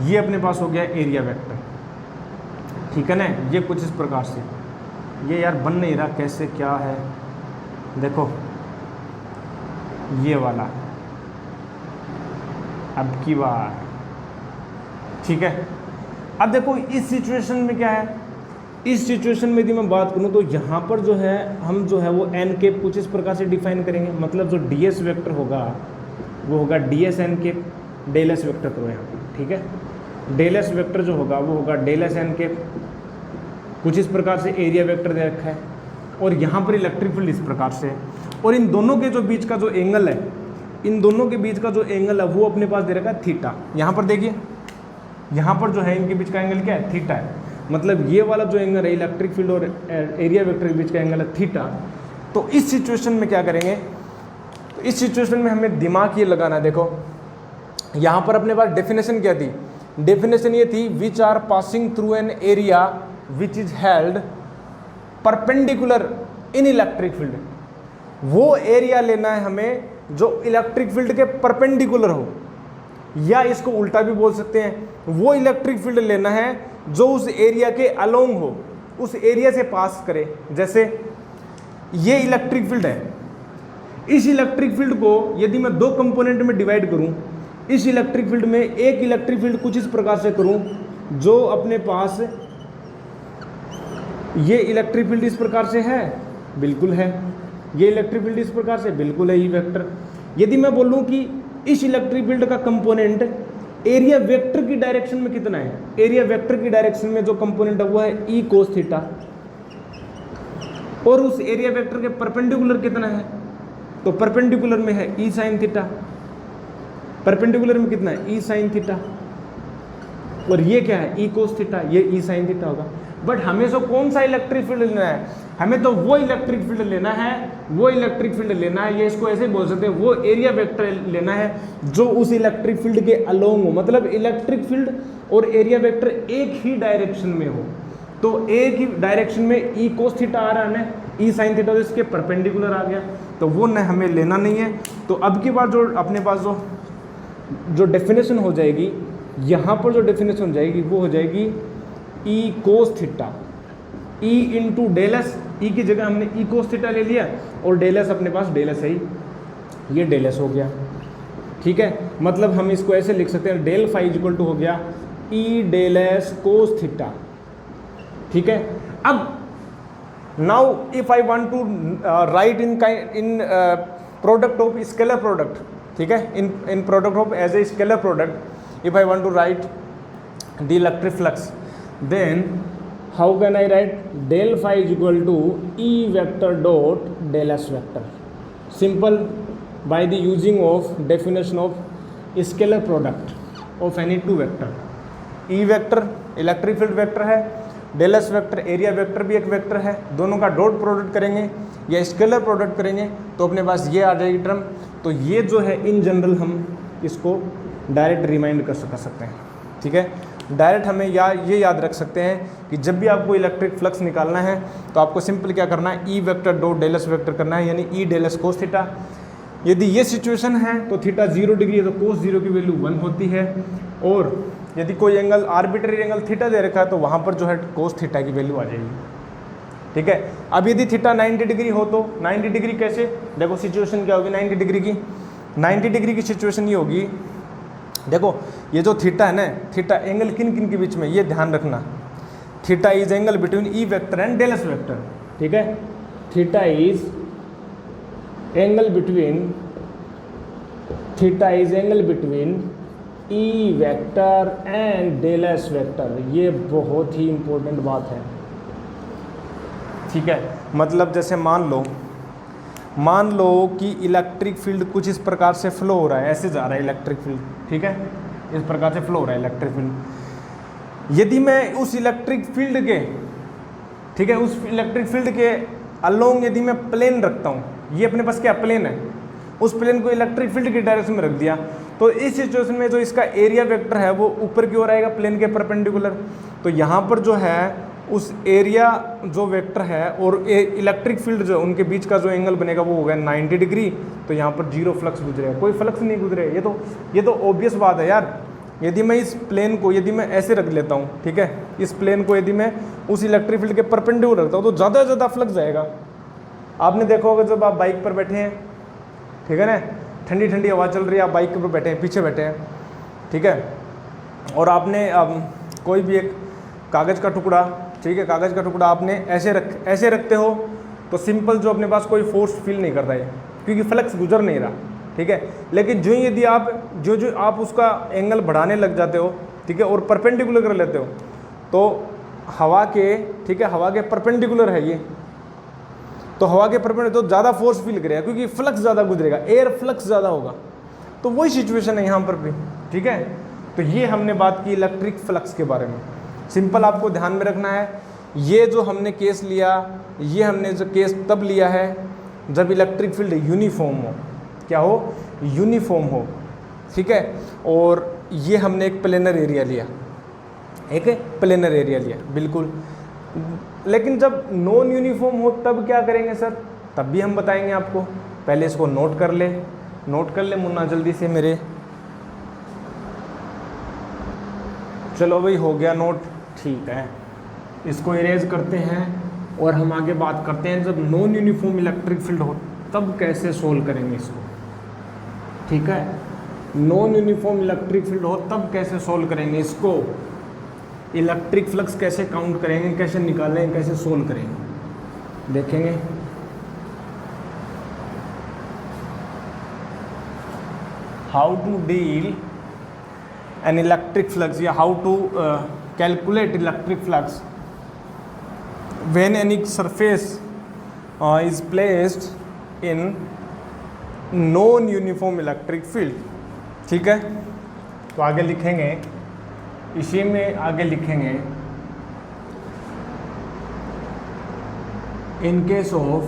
ये अपने पास हो गया एरिया वेक्टर, ठीक है ना। ये कुछ इस प्रकार से, ये यार बन नहीं रहा, कैसे क्या है, देखो ये वाला अब की बार, ठीक है। अब देखो इस सिचुएशन में क्या है, इस सिचुएशन में यदि मैं बात करूं तो यहाँ पर जो है हम जो है वो एन केप कुछ इस प्रकार से डिफाइन करेंगे। मतलब जो डी एस वेक्टर होगा वो होगा D S N cap, del S vector करो यहाँ पर, ठीक है। डेल एस वेक्टर जो होगा वो होगा डेल एस एन केप, कुछ इस प्रकार से एरिया वेक्टर दे रखा है, और यहाँ पर इलेक्ट्रिक फील्ड इस प्रकार से। और इन दोनों के जो बीच का जो एंगल है, इन दोनों के बीच का जो एंगल है वो अपने पास दे रखा है थीटा। यहाँ पर देखिए, यहाँ पर जो है इनके बीच का एंगल क्या है? थीटा है। मतलब ये वाला जो एंगल है इलेक्ट्रिक फील्ड और एरिया वेक्टर के बीच का एंगल है थीटा। तो इस सिचुएशन में क्या करेंगे, तो इस सिचुएशन में हमें दिमाग ये लगाना है। देखो यहाँ पर अपने पास डेफिनेशन क्या थी? डेफिनेशन ये थी which are passing through an area which is held perpendicular in electric field. वो एरिया लेना है हमें जो इलेक्ट्रिक फील्ड के परपेंडिकुलर हो, या इसको उल्टा भी बोल सकते हैं, वो इलेक्ट्रिक फील्ड लेना है जो उस एरिया के अलोंग हो, उस एरिया से पास करे। जैसे ये इलेक्ट्रिक फील्ड है, इस इलेक्ट्रिक फील्ड को यदि मैं दो कंपोनेंट में डिवाइड करूं, इस इलेक्ट्रिक फील्ड में एक इलेक्ट्रिक फील्ड कुछ इस प्रकार से करूं जो अपने पास ये इलेक्ट्रिक फील्ड इस प्रकार से है, बिल्कुल है। ये इलेक्ट्रिक फील्ड इस प्रकार से बिल्कुल है, ई वेक्टर। यदि मैं बोलूं कि इस इलेक्ट्रिक फील्ड का कंपोनेंट एरिया वेक्टर की डायरेक्शन में कितना है, एरिया वेक्टर की डायरेक्शन में जो कंपोनेंट है वो है ई कोस थीटा, और उस एरिया वेक्टर के परपेंडिकुलर कितना है, तो परपेंडिकुलर में है ई साइन थीटा। परपेंडिकुलर में कितना है, ई साइन थीटा, और ये क्या है, ई कोस थीटा, ये ई साइन थीटा होगा। बट हमें तो कौन सा इलेक्ट्रिक फील्ड लेना है, हमें तो वो इलेक्ट्रिक फील्ड लेना है, वो इलेक्ट्रिक फील्ड लेना है, ये इसको ऐसे बोल सकते हैं, वो एरिया वेक्टर लेना है जो उस इलेक्ट्रिक फील्ड के अलोंग हो, मतलब इलेक्ट्रिक फील्ड और एरिया वेक्टर एक ही डायरेक्शन में हो। तो एक ही डायरेक्शन में ई कोस थीटा आ रहा है, ई साइन थीटा, तो इसके परपेंडिकुलर आ गया, तो वो न हमें लेना नहीं है। तो अब की बार जो अपने पास जो डेफिनेशन हो जाएगी, यहाँ पर जो डेफिनेशन हो जाएगी वो हो जाएगी E cos theta, E into del S, E की जगह हमने ई कोस थीटा ले लिया, और डेल एस अपने पास डेल एस है ही, ये डेल एस हो गया, ठीक है। मतलब हम इसको ऐसे लिख सकते हैं, डेल फाई इक्वल टू हो गया E del S cos theta, ठीक है। अब now if I want to write in product of scalar product, ठीक है, in product of as a scalar product, if I want to write the electric flux, then how can I write del phi is equal to E vector dot del S vector, simple, by the using of definition of scalar product of any two vector। E vector electric field vector है, del S vector area vector भी एक वेक्टर है, दोनों का डॉट प्रोडक्ट करेंगे या स्केलर प्रोडक्ट करेंगे तो अपने पास ये आ जाएगी टर्म। तो ये जो है इन जनरल हम इसको डायरेक्ट रिमाइंड कर सकते हैं, ठीक है। डायरेक्ट हमें ये याद रख सकते हैं कि जब भी आपको इलेक्ट्रिक फ्लक्स निकालना है तो आपको सिंपल क्या करना है, E vector dot del S vector करना है, यानी E del S cos theta. यदि ये सिचुएशन है तो थीटा 0 डिग्री है तो कोस 0 की वैल्यू 1 होती है, और यदि कोई एंगल आर्बिट्ररी एंगल थीटा दे रखा है तो वहाँ पर जो है कोस थीटा की वैल्यू आ जाएगी, ठीक है। अब यदि थीटा 90 डिग्री हो तो 90 डिग्री कैसे, देखो सिचुएशन क्या होगी 90 डिग्री की, 90 डिग्री की सिचुएशन ये होगी, देखो ये जो थीटा है ना, थीटा एंगल किन किन के बीच में, ये ध्यान रखना, theta is angle between E vector and del S vector, ठीक है। Theta is angle between, theta is angle between E vector and del S vector, ये बहुत ही इंपॉर्टेंट बात है, ठीक है। मतलब जैसे मान लो कि इलेक्ट्रिक फील्ड कुछ इस प्रकार से फ्लो हो रहा है, ऐसे जा रहा है इलेक्ट्रिक फील्ड, ठीक है, इस प्रकार से फ्लो हो रहा है इलेक्ट्रिक फील्ड। यदि मैं उस इलेक्ट्रिक फील्ड के, ठीक है, उस इलेक्ट्रिक फील्ड के अलोंग यदि मैं प्लेन रखता हूँ, ये अपने पास क्या प्लेन है, उस प्लेन को इलेक्ट्रिक फील्ड की डायरेक्शन में रख दिया, तो इस सिचुएशन में जो इसका एरिया वेक्टर है वो ऊपर की ओर आएगा प्लेन के परपेंडिकुलर। तो यहाँ पर जो है उस एरिया जो वेक्टर है और इलेक्ट्रिक फील्ड जो उनके बीच का जो एंगल बनेगा वो हो गया 90 डिग्री, तो यहाँ पर 0 फ्लक्स गुजरेगा, कोई फ्लक्स नहीं गुजरेगा। ये तो ऑब्वियस बात है यार। यदि मैं इस प्लेन को यदि मैं ऐसे रख लेता हूँ, ठीक है, इस प्लेन को यदि मैं उस इलेक्ट्रिक फील्ड के परपेंडिकुलर रखता हूँ तो ज़्यादा से ज़्यादा फ्लक्स जाएगा। आपने देखा होगा जब आप बाइक पर बैठे हैं, ठीक है ना, ठंडी ठंडी हवा चल रही है, आप बाइक पर बैठे हैं, पीछे बैठे हैं, ठीक है, और आपने कोई भी एक कागज़ का टुकड़ा, ठीक है, कागज़ का टुकड़ा आपने ऐसे रखते हो तो सिंपल जो अपने पास कोई फोर्स फील नहीं कर रहा है क्योंकि फ्लक्स गुजर नहीं रहा, ठीक है। लेकिन जो यदि आप जो आप उसका एंगल बढ़ाने लग जाते हो, ठीक है, और परपेंडिकुलर कर लेते हो तो हवा के, ठीक है, हवा के परपेंडिकुलर है ये, तो हवा के परपेंडिकुलर तो ज़्यादा फोर्स फील करेगा क्योंकि फ्लक्स ज़्यादा गुजरेगा, एयर फ्लक्स ज़्यादा होगा। तो वही सिचुएशन है यहाँ पर भी, ठीक है। तो ये हमने बात की इलेक्ट्रिक फ्लक्स के बारे में। सिंपल आपको ध्यान में रखना है, ये जो हमने केस लिया, ये हमने जो केस तब लिया है जब इलेक्ट्रिक फील्ड यूनिफॉर्म हो, क्या हो, यूनिफॉर्म हो, ठीक है। और ये हमने एक प्लेनर एरिया लिया, एक प्लेनर एरिया लिया, बिल्कुल। लेकिन जब नॉन यूनिफॉर्म हो तब क्या करेंगे सर, तब भी हम बताएंगे आपको। पहले इसको नोट कर ले मुन्ना जल्दी से मेरे, चलो भाई हो गया नोट, ठीक है। इसको इरेज करते हैं और हम आगे बात करते हैं जब नॉन यूनिफॉर्म इलेक्ट्रिक फील्ड हो तब कैसे सोल्व करेंगे इसको, ठीक है। नॉन यूनिफॉर्म इलेक्ट्रिक फील्ड हो तब कैसे सोल्व करेंगे इसको, इलेक्ट्रिक फ्लक्स कैसे काउंट करेंगे, कैसे निकालेंगे, कैसे सोल्व करेंगे, देखेंगे। How to deal an electric flux या how to calculate electric flux when any surface is placed in non uniform electric field. ठीक है, तो आगे लिखेंगे, इसी में आगे लिखेंगे, in case of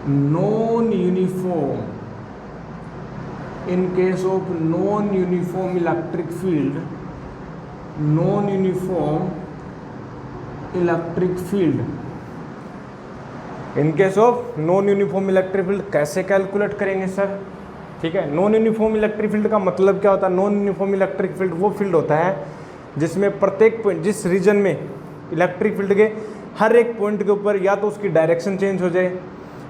non uniform, in case of non uniform electric field, non uniform electric field, in case of non uniform electric field कैसे कैलकुलेट करेंगे सर? ठीक है, नॉन यूनिफॉर्म इलेक्ट्रिक फील्ड का मतलब क्या होता है? नॉन यूनिफॉर्म इलेक्ट्रिक फील्ड वो फील्ड होता है जिसमें प्रत्येक पॉइंट, जिस रीजन में इलेक्ट्रिक फील्ड के हर एक पॉइंट के ऊपर या तो उसकी डायरेक्शन चेंज हो जाए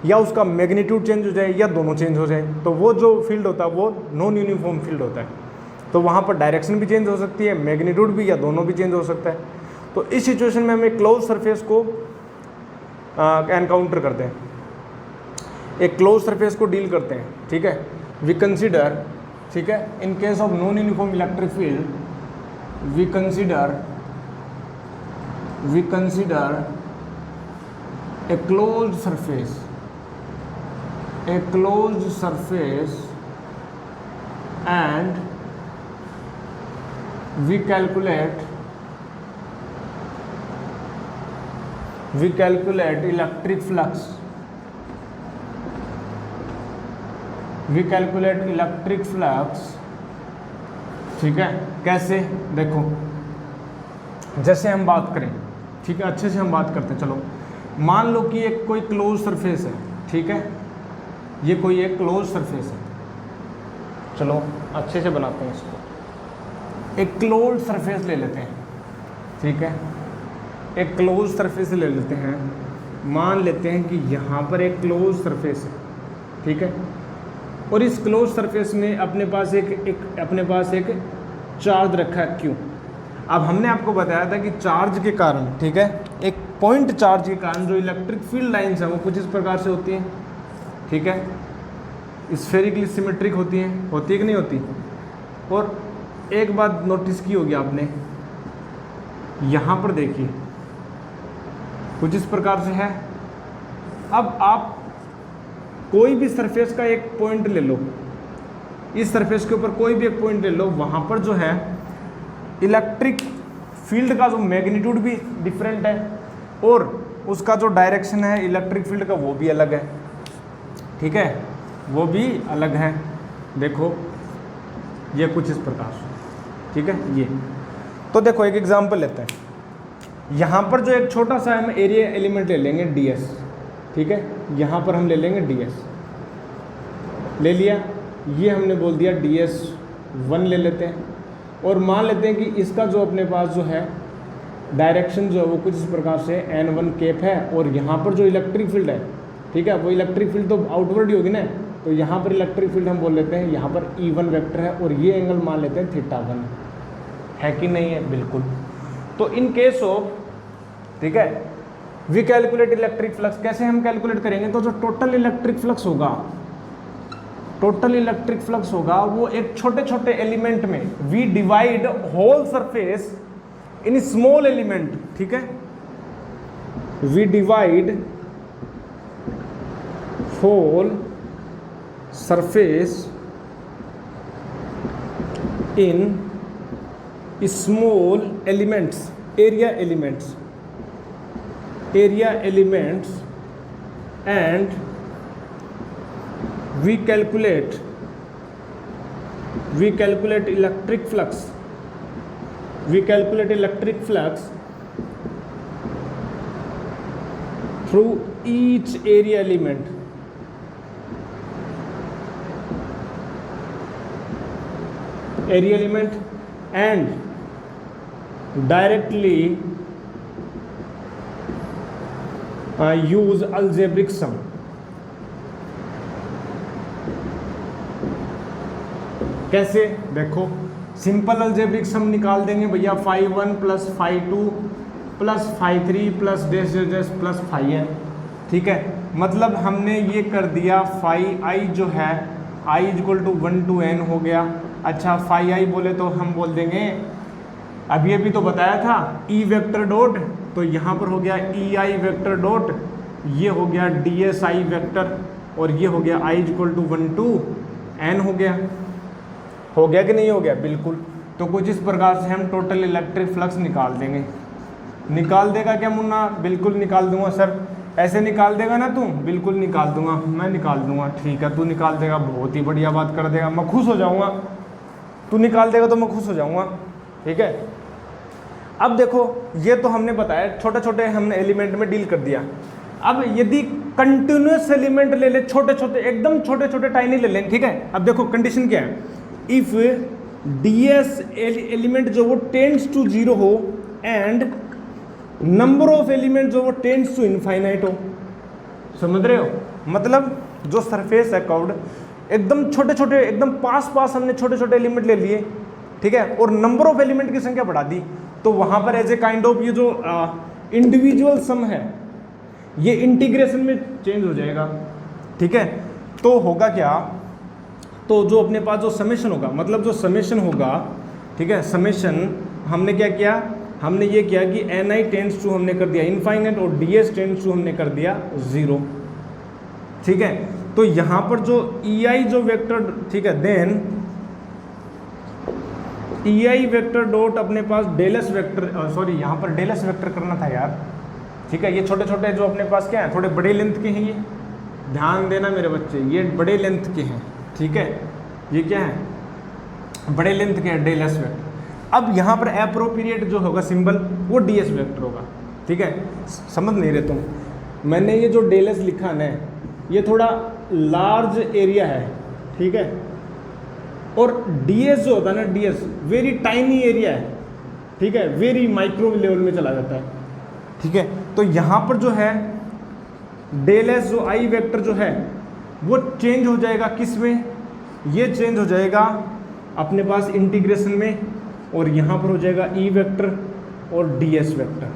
या उसका मैग्नीट्यूड चेंज हो जाए या दोनों चेंज हो जाए, तो वो जो फील्ड होता है वो नॉन यूनिफॉर्म फील्ड होता है। तो वहाँ पर डायरेक्शन भी चेंज हो सकती है, मैग्नीट्यूड भी, या दोनों भी चेंज हो सकता है। तो इस सिचुएशन में हमें क्लोज सरफेस को एनकाउंटर करते हैं, एक क्लोज सरफेस को डील करते हैं। ठीक है, वी कंसीडर, ठीक है, in case of non uniform electric field we consider a closed surface and we calculate electric flux, ठीक है। कैसे? देखो, जैसे हम बात करें, ठीक है, अच्छे से हम बात करते हैं। चलो मान लो कि एक कोई क्लोज सरफेस है, ठीक है, ये कोई एक क्लोज सरफेस है। चलो अच्छे से बनाते हैं इसको। एक क्लोज सरफेस ले लेते हैं, ठीक है, एक क्लोज सरफेस ले लेते हैं। मान लेते हैं कि यहाँ पर एक क्लोज सरफेस है, ठीक है, और इस क्लोज सरफेस में अपने पास एक चार्ज रखा है Q। अब हमने आपको बताया था कि चार्ज के कारण, ठीक है, एक पॉइंट चार्ज के कारण जो इलेक्ट्रिक फील्ड लाइंस हैं वो कुछ इस प्रकार से होती हैं, ठीक है, स्फेरिकली सिमेट्रिक होती है कि नहीं होती। और एक बात नोटिस की होगी आपने, यहाँ पर देखिए कुछ इस प्रकार से है। अब आप कोई भी सरफेस का एक पॉइंट ले लो, इस सरफेस के ऊपर कोई भी एक पॉइंट ले लो, वहाँ पर जो है इलेक्ट्रिक फील्ड का जो मैग्नीट्यूड भी डिफरेंट है और उसका जो डायरेक्शन है इलेक्ट्रिक फील्ड का वो भी अलग है, ठीक है, वो भी अलग है। देखो ये कुछ इस प्रकार से, ठीक है। ये तो देखो एक एग्जांपल लेते हैं। यहाँ पर जो एक छोटा सा हम एरिया एलिमेंट ले लेंगे ds, ठीक है, यहाँ पर हम ले लेंगे ds, ले लिया, ये हमने बोल दिया ds1 ले लेते हैं। और मान लेते हैं कि इसका जो अपने पास जो है डायरेक्शन जो है वो कुछ इस प्रकार से n1 कैप है, और यहाँ पर जो इलेक्ट्रिक फील्ड है, ठीक है, वो इलेक्ट्रिक फील्ड तो आउटवर्ड ही होगी ना, तो यहाँ पर इलेक्ट्रिक फील्ड हम बोल लेते हैं यहाँ पर E1 वेक्टर है, और ये एंगल मान लेते हैं θ1 है कि नहीं है, बिल्कुल। तो इन केस ऑफ, ठीक है, वी कैलकुलेट इलेक्ट्रिक फ्लक्स। कैसे हम कैलकुलेट करेंगे? तो जो टोटल इलेक्ट्रिक फ्लक्स होगा वो एक छोटे छोटे एलिमेंट में, we divide whole surface in small element, ठीक है, we divide whole surface in small elements, area elements and we calculate electric flux through each area element, and directly use algebraic sum कैसे, देखो सिंपल अलजेब्रिक सम निकाल देंगे भैया, phi 1 plus phi 2 plus phi 3 plus dash dash plus phi है, ठीक है। मतलब हमने ये कर दिया, फाई आई जो है I equal to 1 to n हो गया। अच्छा फाई आई बोले तो हम बोल देंगे, अभी अभी तो बताया था ई वेक्टर डॉट, तो यहाँ पर हो गया ई आई वेक्टर डॉट, ये हो गया डी एस आई वेक्टर, और ये हो गया I equal to 1 to n हो गया कि नहीं हो गया, बिल्कुल। तो कुछ इस प्रकार से हम टोटल इलेक्ट्रिक फ्लक्स निकाल देंगे। निकाल देगा क्या मुन्ना? बिल्कुल निकाल दूंगा सर। ऐसे निकाल देगा ना तू? बिल्कुल निकाल दूंगा, मैं निकाल दूंगा। ठीक है, तू निकाल देगा, बहुत ही बढ़िया बात कर देगा, मैं खुश हो जाऊंगा। तू निकाल देगा तो मैं खुश हो जाऊंगा, ठीक है। अब देखो ये तो हमने बताया, छोटे छोटे हमने एलिमेंट में डील कर दिया। अब यदि कंटिन्यूस एलिमेंट ले ले, छोटे छोटे एकदम छोटे छोटे टाइनी ले लें, ठीक है। अब देखो कंडीशन क्या है, इफ ds एलिमेंट जो वो टेंड्स टू 0 हो एंड नंबर ऑफ एलिमेंट जो वो टेंड्स टू इनफाइनाइट हो। समझ रहे हो? मतलब जो सरफेस है कर्व्ड, एकदम छोटे छोटे एकदम पास पास हमने छोटे छोटे एलिमेंट ले लिए, ठीक है, और नंबर ऑफ एलिमेंट की संख्या बढ़ा दी, तो वहां पर एज ए काइंड ऑफ ये जो इंडिविजुअल सम है ये इंटीग्रेशन में चेंज हो जाएगा, ठीक है। तो होगा क्या, तो जो अपने पास जो समेशन होगा, मतलब जो समेशन होगा, ठीक है, समेशन हमने क्या किया, हमने ये किया कि एन आई टेंड्स टू हमने कर दिया इनफाइनाइट और डी एस टेंड्स टू हमने कर दिया 0, ठीक है। तो यहाँ पर जो ई आई जो वेक्टर, ठीक है, देन ई आई वेक्टर डॉट अपने पास डेल एस वेक्टर, सॉरी यहाँ पर डेल एस वेक्टर करना था यार, ठीक है। ये छोटे छोटे जो अपने पास क्या है, थोड़े बड़े लेंथ के हैं, ये ध्यान देना मेरे बच्चे, ये बड़े लेंथ के हैं, ठीक है। ये क्या है, बड़े लेंथ के हैं, डेल एस वेक्टर। अब यहाँ पर एप्रोप्रिएट जो होगा सिंबल वो डी एस वेक्टर होगा, ठीक है। समझ नहीं रहे तुम, मैंने ये जो डेल एस लिखा ना, ये थोड़ा लार्ज एरिया है, ठीक है, और डी एस जो होता है ना, D S very tiny area है, ठीक है, वेरी माइक्रो लेवल में चला जाता है, ठीक है। तो यहाँ पर जो है डेल एस जो आई वेक्टर जो है वो चेंज हो जाएगा किस में, ये चेंज हो जाएगा अपने पास इंटीग्रेशन में, और यहाँ पर हो जाएगा ई वेक्टर और डी एस वेक्टर,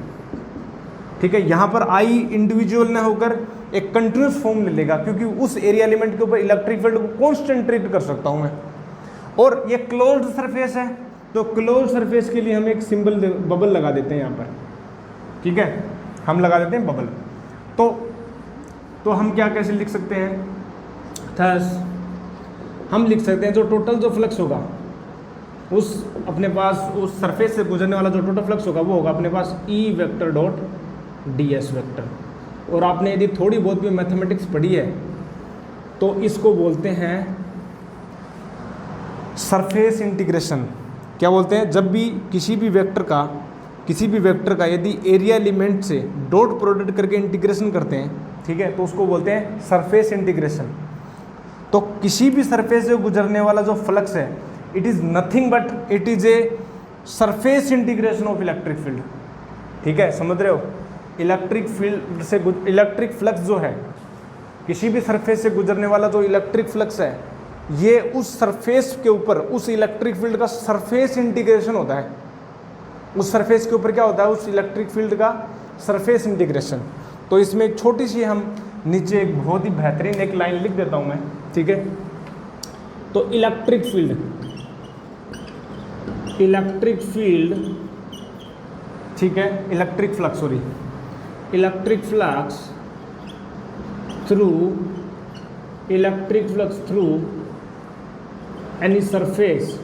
ठीक है। यहाँ पर आई इंडिविजुअल ना होकर एक कंटिन्यूस फॉर्म ले लेगा, क्योंकि उस एरिया एलिमेंट के ऊपर इलेक्ट्रिक फील्ड को कॉन्सेंट्रेट कर सकता हूँ मैं। और ये क्लोज्ड सरफेस है, तो क्लोज्ड सरफेस के लिए हम एक सिंबल बबल लगा देते हैं यहाँ पर, ठीक है, हम लगा देते हैं बबल। तो हम क्या कैसे लिख सकते हैं, थस हम लिख सकते हैं जो टोटल जो फ्लक्स होगा उस अपने पास उस सरफेस से गुजरने वाला जो टोटल फ्लक्स होगा वो होगा अपने पास E vector dot D S vector. और आपने यदि थोड़ी बहुत भी मैथमेटिक्स पढ़ी है तो इसको बोलते हैं सरफेस इंटीग्रेशन। क्या बोलते हैं, जब भी किसी भी वेक्टर का यदि एरिया एलिमेंट से डॉट प्रोडक्ट करके इंटीग्रेशन करते हैं, ठीक है, तो उसको बोलते हैं सरफेस इंटीग्रेशन। तो किसी भी सरफेस से गुजरने वाला जो फ्लक्स है, it is nothing but it is a surface integration of electric field, ठीक है, समझ रहे हो। इलेक्ट्रिक फील्ड से इलेक्ट्रिक फ्लक्स जो है, किसी भी सरफेस से गुजरने वाला जो इलेक्ट्रिक फ्लक्स है, ये उस सरफेस के ऊपर उस इलेक्ट्रिक फील्ड का सरफेस इंटीग्रेशन होता है। उस सरफेस के ऊपर क्या होता है, उस इलेक्ट्रिक फील्ड का सरफेस इंटीग्रेशन। तो इसमें एक छोटी सी हम नीचे एक बहुत ही बेहतरीन एक लाइन लिख देता हूं मैं, ठीक है। तो इलेक्ट्रिक फील्ड, ठीक है, electric flux through any surface.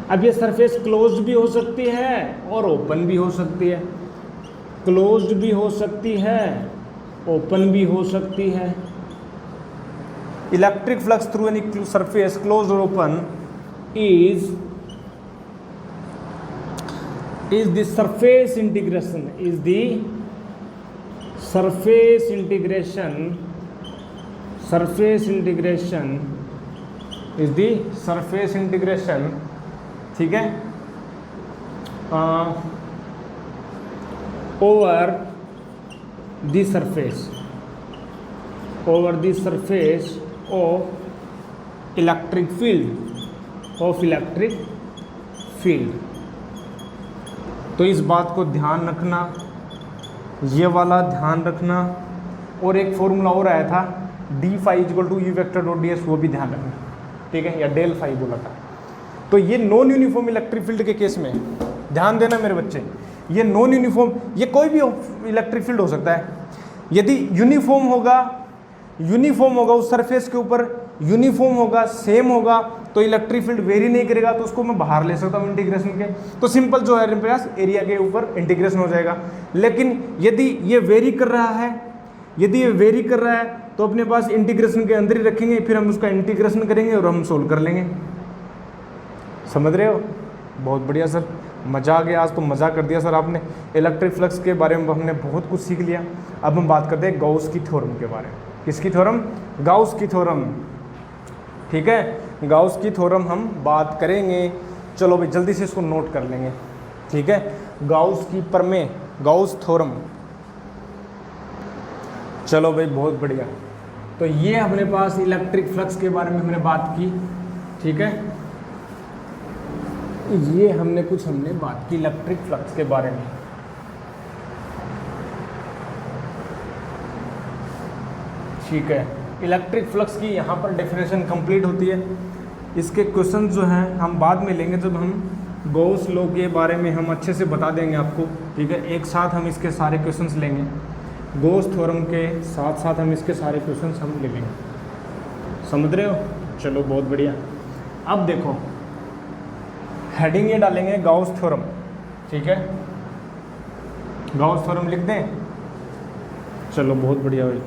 अब ये सरफेस क्लोज्ड भी हो सकती है और ओपन भी हो सकती है, क्लोज्ड भी हो सकती है, ओपन भी हो सकती है। Electric flux through any surface closed और open is the surface integration, ठीक है, over the surface of electric field, of electric field. तो इस बात को ध्यान रखना, ये वाला ध्यान रखना, और एक फॉर्मूला और आया था D phi equal to U vector dot D S, वो भी ध्यान रखना, ठीक है, या डेल फाई बोला था। तो ये नॉन यूनिफॉर्म इलेक्ट्रिक फील्ड के केस में ध्यान देना मेरे बच्चे, ये नॉन यूनिफॉर्म, ये कोई भी इलेक्ट्रिक फील्ड हो सकता है। यदि यूनिफॉर्म होगा उस सरफेस के ऊपर, यूनिफॉर्म होगा, सेम होगा, तो इलेक्ट्रिक फील्ड वेरी नहीं करेगा, तो उसको मैं बाहर ले सकता हूँ इंटीग्रेशन के। तो सिंपल जो है मेरे पास एरिया के ऊपर इंटीग्रेशन हो जाएगा। लेकिन यदि ये वेरी कर रहा है, तो अपने पास इंटीग्रेशन के अंदर ही रखेंगे, फिर हम उसका इंटीग्रेशन करेंगे और हम सोल्व कर लेंगे। समझ रहे हो? बहुत बढ़िया सर, मज़ा आ गया, आज तो मज़ा कर दिया सर आपने। इलेक्ट्रिक फ्लक्स के बारे में हमने बहुत कुछ सीख लिया। अब हम बात करते हैं गॉस की थ्योरम के बारे में। किसकी थ्योरम? गॉस की थ्योरम, ठीक है, गॉस की थ्योरम हम बात करेंगे। चलो भाई जल्दी से इसको नोट कर लेंगे, ठीक है। गॉस की प्रमेय, गॉस थ्योरम, चलो भाई बहुत बढ़िया। तो ये अपने पास इलेक्ट्रिक फ्लक्स के बारे में हमने बात की, ठीक है, ये हमने बात की इलेक्ट्रिक फ्लक्स के बारे में। ठीक है, इलेक्ट्रिक फ्लक्स की यहाँ पर डेफिनेशन कंप्लीट होती है। इसके क्वेश्चन जो हैं हम बाद में लेंगे, जब हम गॉस लॉ के बारे में हम अच्छे से बता देंगे आपको, ठीक है। एक साथ हम इसके सारे क्वेश्चंस लेंगे, गॉस थ्योरम के साथ साथ हम इसके सारे क्वेश्चंस हम ले लेंगे। समझ रहे हो? चलो बहुत बढ़िया। अब देखो हेडिंग ये डालेंगे गॉस थ्योरम, ठीक है, गॉस थ्योरम लिख दें। चलो बहुत बढ़िया भाई,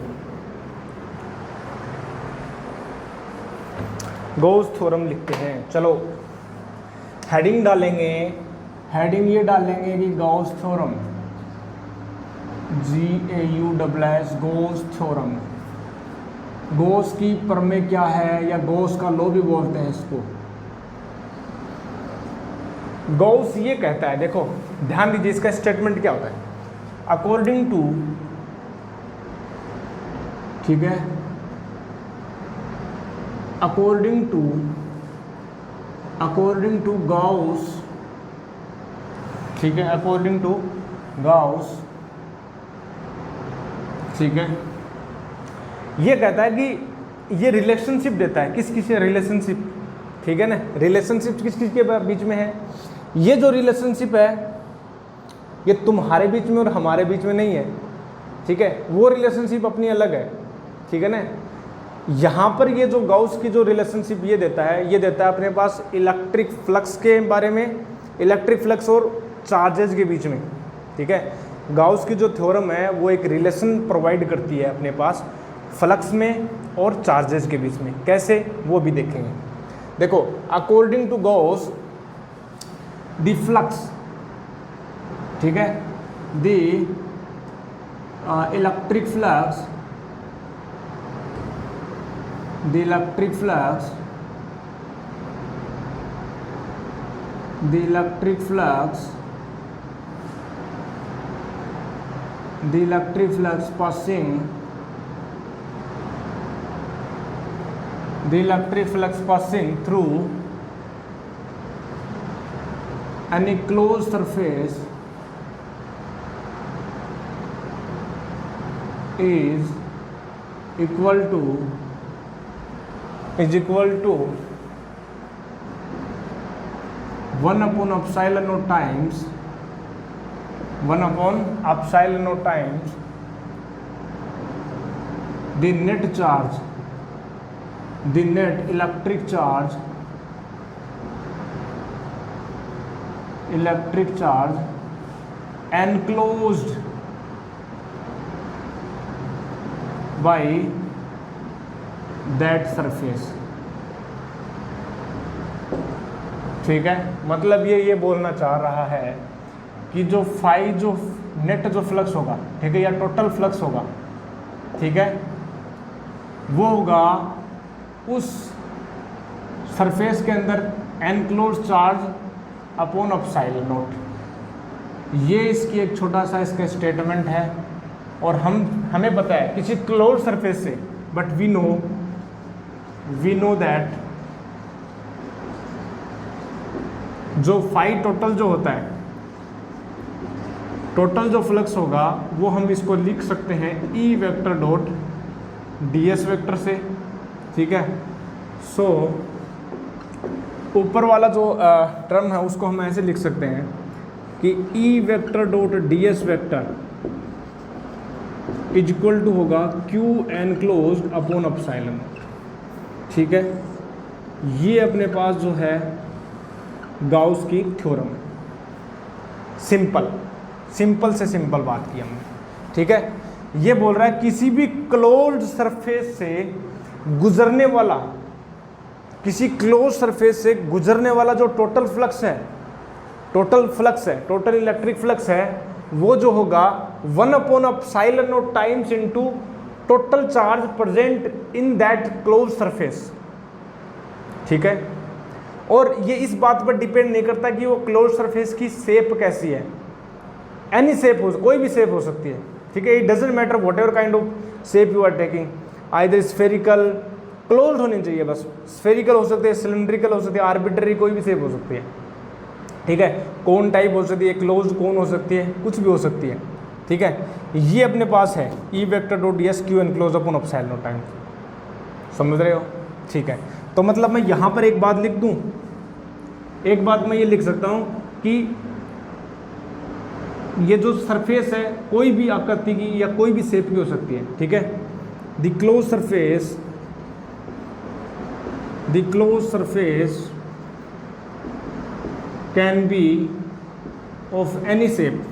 गॉस थ्योरम लिखते हैं। चलो हेडिंग डालेंगे, हेडिंग ये डालेंगे कि Gauss theorem, GAUSS, Gauss theorem. Gauss की प्रमेय क्या है, या गॉस का लॉ भी बोलते हैं इसको। गॉस ये कहता है, देखो ध्यान दीजिए इसका स्टेटमेंट क्या होता है। अकॉर्डिंग टू, ठीक है, अकॉर्डिंग टू गॉस, ठीक है, अकॉर्डिंग टू गॉस, ठीक है, ये कहता है कि ये रिलेशनशिप देता है, किस किस रिलेशनशिप, ठीक है ना, रिलेशनशिप किस किस के बीच में है। ये जो रिलेशनशिप है ये तुम्हारे बीच में और हमारे बीच में नहीं है, ठीक है, वो रिलेशनशिप अपनी अलग है, ठीक है ना। यहाँ पर ये जो गॉस की जो रिलेशनशिप ये देता है अपने पास इलेक्ट्रिक फ्लक्स के बारे में, इलेक्ट्रिक फ्लक्स और चार्जेस के बीच में, ठीक है। गॉस की जो थ्योरम है वो एक रिलेशन प्रोवाइड करती है अपने पास फ्लक्स में और चार्जेस के बीच में। कैसे, वो भी देखेंगे। देखो according to Gauss the flux, ठीक है, the electric flux, the electric flux passing through any closed surface is equal to 1 upon epsilon naught times 1 upon epsilon naught times the net charge, the net electric charge enclosed by that surface, ठीक है। मतलब ये बोलना चाह रहा है कि जो फाई, जो नेट जो फ्लक्स होगा, ठीक है, या टोटल फ्लक्स होगा, ठीक है, वो होगा उस सरफेस के अंदर enclose charge upon epsilon not. ये इसकी एक छोटा सा इसका स्टेटमेंट है, और हमें पता है किसी क्लोज सरफेस से, बट वी नो that जो फाई टोटल जो होता है, टोटल जो फ्लक्स होगा वो हम इसको लिख सकते हैं ई vector dot D S vector से, ठीक है। सो ऊपर वाला जो टर्म है उसको हम ऐसे लिख सकते हैं कि E vector dot D S vector is equal to होगा क्यू एनक्लोज्ड अपॉन एप्सिलॉन, ठीक है। ये अपने पास जो है गाउस की थ्योरम है। सिंपल से सिंपल बात की हमने, ठीक है। ये बोल रहा है किसी भी क्लोज्ड सरफेस से गुजरने वाला, किसी क्लोज सरफेस से गुजरने वाला जो टोटल फ्लक्स है, टोटल इलेक्ट्रिक फ्लक्स है, वो जो होगा 1/एप्सिलॉन naught times into total charge present in that close surface, ठीक है। और ये इस बात पर डिपेंड नहीं करता कि वो क्लोज सरफेस की शेप कैसी है, एनी शेप हो, कोई भी शेप हो सकती है, ठीक है। It doesn't matter whatever kind of shape you are taking, either spherical, close होनी चाहिए बस, स्फेरिकल हो सकते हैं, सिलेंड्रिकल हो सकती है, आर्बिट्ररी कोई भी शेप हो सकती है, ठीक है। कोन टाइप हो सकती है, क्लोज कोन हो सकती है, कुछ भी हो सकती है, ठीक है। ये अपने पास है E vector dot D S Q enclose upon epsilon not time, समझ रहे हो, ठीक है। तो मतलब मैं यहाँ पर एक बात लिख दूँ, एक बात मैं ये लिख सकता हूँ कि ये जो सरफेस है कोई भी आकृति की या कोई भी शेप की हो सकती है, ठीक है। The close surface can be of any shape,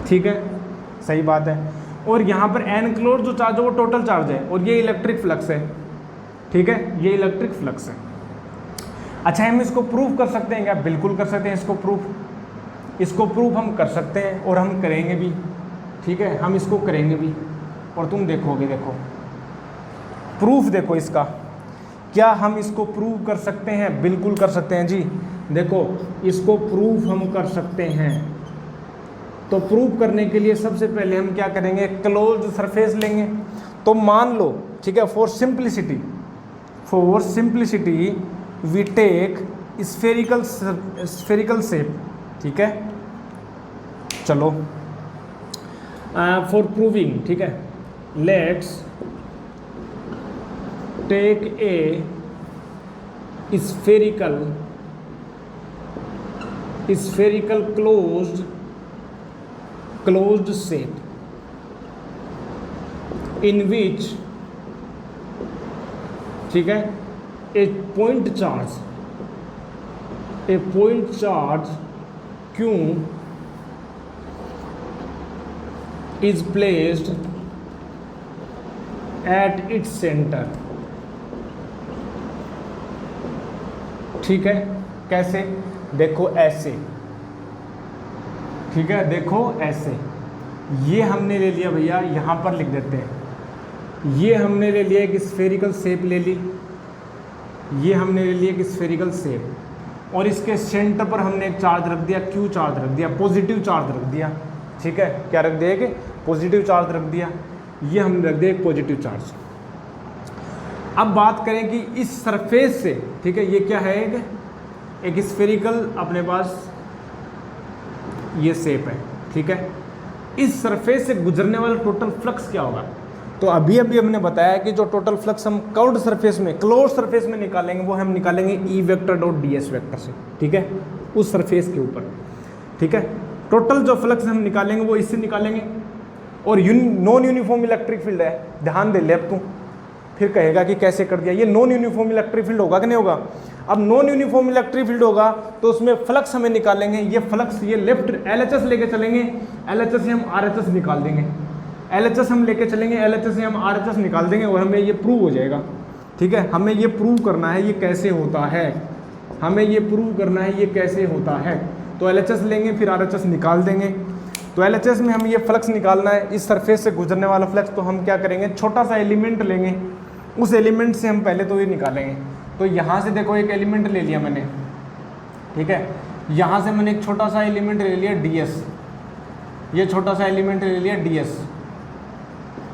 ठीक है, सही बात है। और यहाँ पर एनक्लोज जो चार्ज है वो टोटल चार्ज है, और ये इलेक्ट्रिक फ्लक्स है, ठीक है, ये इलेक्ट्रिक फ्लक्स है। अच्छा, हम इसको प्रूफ कर सकते हैं क्या? बिल्कुल कर सकते हैं इसको प्रूफ हम कर सकते हैं, और हम करेंगे भी, ठीक है, हम इसको करेंगे भी, और तुम देखोगे, देखो प्रूफ देखो इसका, क्या हम इसको प्रूव कर सकते हैं? बिल्कुल कर सकते हैं जी। देखो इसको प्रूफ हम कर सकते हैं, तो प्रूव करने के लिए सबसे पहले हम क्या करेंगे, क्लोज्ड सरफेस लेंगे। तो मान लो, ठीक है, for simplicity we take spherical shape, ठीक है। चलो फॉर प्रूविंग, ठीक है, let's take a spherical closed shape in which, ठीक है, a point charge Q is placed at its center, ठीक है। कैसे? देखो ऐसे, ठीक है, देखो ऐसे, ये हमने ले लिया भैया, यहाँ पर लिख देते हैं, ये हमने ले लिया एक स्फेरिकल शेप ले ली, ये हमने ले लिया एक स्फेरिकल शेप, और इसके सेंटर पर हमने एक चार्ज रख दिया, क्यू चार्ज रख दिया, पॉजिटिव चार्ज रख दिया, ठीक है। क्या रख दिया? कि पॉजिटिव चार्ज रख दिया, ये हमने रख दिया एक पॉजिटिव चार्ज। अब बात करें कि इस सरफेस से, ठीक है, ये क्या है, एक स्फेरिकल अपने पास ये शेप है, ठीक है। इस सरफेस से गुजरने वाला टोटल फ्लक्स क्या होगा? तो अभी हमने बताया कि जो टोटल फ्लक्स हम कर्व्ड सरफेस में, क्लोज सरफेस में निकालेंगे, वो हम निकालेंगे ई vector dot D S vector से, ठीक है, उस सरफेस के ऊपर, ठीक है। टोटल जो फ्लक्स हम निकालेंगे वो इससे निकालेंगे, और नॉन यूनिफॉर्म इलेक्ट्रिक फील्ड है, ध्यान दे ले। अब तू फिर कहेगा कि कैसे कर दिया, ये नॉन यूनिफॉर्म इलेक्ट्रिक फील्ड होगा कि नहीं होगा? अब नॉन यूनिफॉर्म इलेक्ट्रिक फील्ड होगा तो उसमें फ्लक्स हमें निकालेंगे, ये फ्लक्स, ये लेफ्ट LHS लेके चलेंगे, LHS से हम RHS निकाल देंगे, LHS हम लेके चलेंगे, LHS से हम RHS निकाल देंगे, और हमें ये प्रूव हो जाएगा, ठीक है। हमें ये प्रूव करना है ये कैसे होता है, हमें ये प्रूव करना है ये कैसे होता है। तो LHS लेंगे, फिर RHS निकाल देंगे। तो LHS में हम ये फ्लक्स निकालना है, इस सरफेस से गुजरने वाला फ्लक्स। तो हम क्या करेंगे, छोटा सा एलिमेंट लेंगे, उस एलिमेंट से हम पहले तो ये निकालेंगे। तो यहाँ से देखो एक एलिमेंट ले लिया मैंने, ठीक है, यहाँ से मैंने एक छोटा सा एलिमेंट ले लिया DS, ये छोटा सा एलिमेंट ले लिया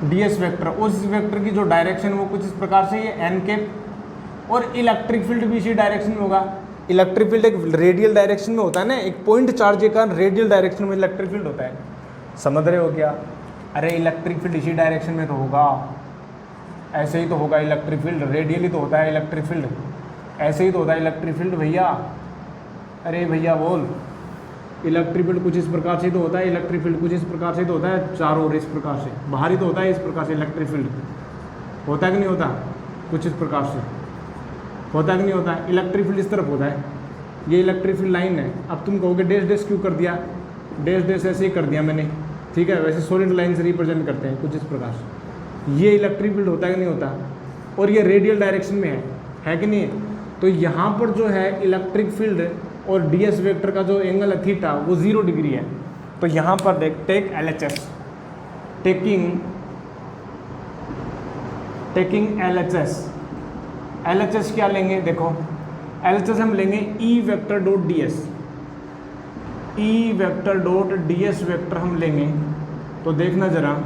DS वेक्टर। उस वेक्टर की जो डायरेक्शन वो कुछ इस प्रकार से, ये n कैप और इलेक्ट्रिक फील्ड भी इसी डायरेक्शन में होगा। इलेक्ट्रिक फील्ड एक रेडियल डायरेक्शन में होता है ना, एक पॉइंट चार्ज के कारण रेडियल डायरेक्शन में इलेक्ट्रिक फील्ड होता है। समझ रहे हो क्या? अरे इलेक्ट्रिक फील्ड इसी डायरेक्शन में तो होगा, ऐसे ही तो होगा इलेक्ट्रिक फील्ड, रेडियली तो होता है इलेक्ट्रिक फील्ड, ऐसे ही तो होता है इलेक्ट्रिक फील्ड भैया। अरे भैया बोल, इलेक्ट्रिक फील्ड कुछ इस प्रकार से तो होता है, इलेक्ट्रिक फील्ड कुछ इस प्रकार से तो होता है, चारों ओर इस प्रकार से, बाहरी तो होता है इस प्रकार से, इलेक्ट्रिक फील्ड होता है कि नहीं होता, कुछ इस प्रकार से होता है कि नहीं होता है। इलेक्ट्रिक फील्ड इस तरफ होता है, ये इलेक्ट्रिक फील्ड लाइन है। अब तुम कहोगे डैश डैश क्यों कर दिया, डैश डैश ऐसे ही कर दिया मैंने, ठीक है, वैसे सॉलिड लाइन से रिप्रेजेंट करते हैं कुछ इस प्रकार से। ये इलेक्ट्रिक फील्ड होता है कि नहीं होता, और ये रेडियल डायरेक्शन में है कि नहीं। तो यहाँ पर जो है इलेक्ट्रिक फील्ड और ds वेक्टर का जो एंगल है थीटा वो 0 डिग्री है। तो यहाँ पर देख, टेक LHS, टेकिंग LHS क्या लेंगे, देखो LHS हम लेंगे E vector dot ds vector हम लेंगे। तो देखना जरा,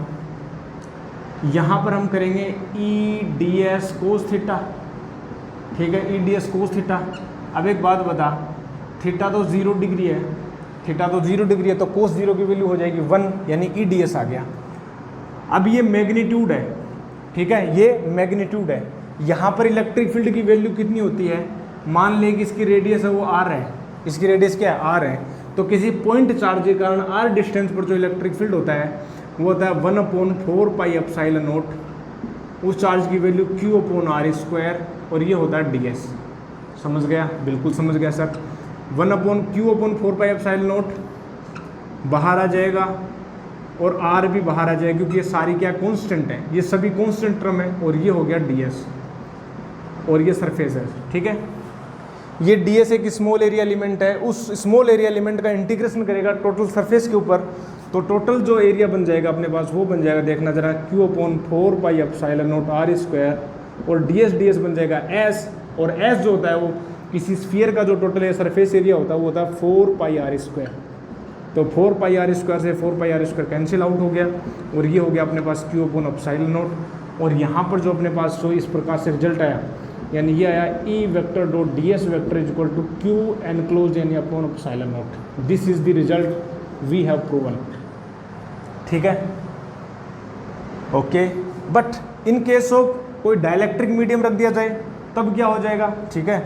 यहाँ पर हम करेंगे E ds कोस थीटा, ठीक है, E ds कोस थीटा। अब एक बात बता, थीटा तो 0 डिग्री है, थीटा तो 0 डिग्री है, तो कोस 0 की वैल्यू हो जाएगी 1, यानी E ds आ गया। अब ये मैग्नीट्यूड है, ठीक है, ये मैग्नीट्यूड है। यहाँ पर इलेक्ट्रिक फील्ड की वैल्यू कितनी होती है, मान लें कि इसकी रेडियस है वो r है, इसकी रेडियस क्या है, r है। तो किसी पॉइंट चार्ज के कारण r डिस्टेंस पर जो इलेक्ट्रिक फील्ड होता है वो होता है 1/4 पाई एप्सिलॉन नॉट, उस चार्ज की वैल्यू q/r², और ये होता है ds। समझ गया, बिल्कुल समझ गया sir. 1/q/4 pi epsilon not बाहर आ जाएगा और r भी बाहर आ जाएगा, क्योंकि ये सारी क्या कांस्टेंट है, ये सभी कांस्टेंट टर्म है, और ये हो गया ds, और ये सरफेस है, ठीक है। ये ds एक स्मॉल एरिया एलिमेंट है, उस स्मॉल एरिया एलिमेंट का इंटीग्रेशन करेगा टोटल सरफेस के ऊपर, तो टोटल जो एरिया बन जाएगा अपने पास वो बन जाएगा, देखना जरा, q/4 pi epsilon not r², और ds बन जाएगा s, और s जो होता है वो किसी स्फीयर का जो टोटल सरफेस एरिया होता है वो होता है 4 पाई r²। तो 4 पाई r² से 4 पाई r² कैंसिल आउट हो गया, और ये हो गया अपने पास q/एप्सिलॉन नॉट। और यहाँ पर जो अपने पास जो इस प्रकार से रिजल्ट आया, यानी ये आया E vector dot ds vector is equal to q enclose यानी upon epsilon naught. This is the result we have proven, ठीक है, okay. But in case of कोई डाइलेक्ट्रिक मीडियम रख दिया जाए तब क्या हो जाएगा, ठीक है।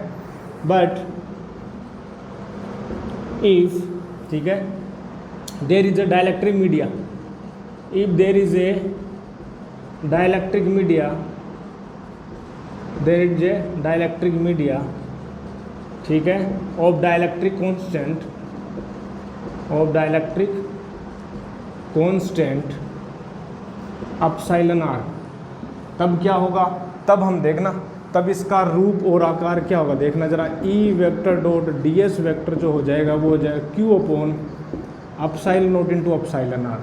बट इफ, ठीक है, there is a dielectric media, if there is a dielectric media, there is a dielectric media, ठीक है, of dielectric constant, of dielectric constant epsilon r, तब क्या होगा, तब हम देखना, तब इसका रूप और आकार क्या होगा, देखना जरा, E vector dot ds vector जो हो जाएगा वो हो जाएगा q/एप्सिलॉन नॉट इंटू एप्सिलॉन r।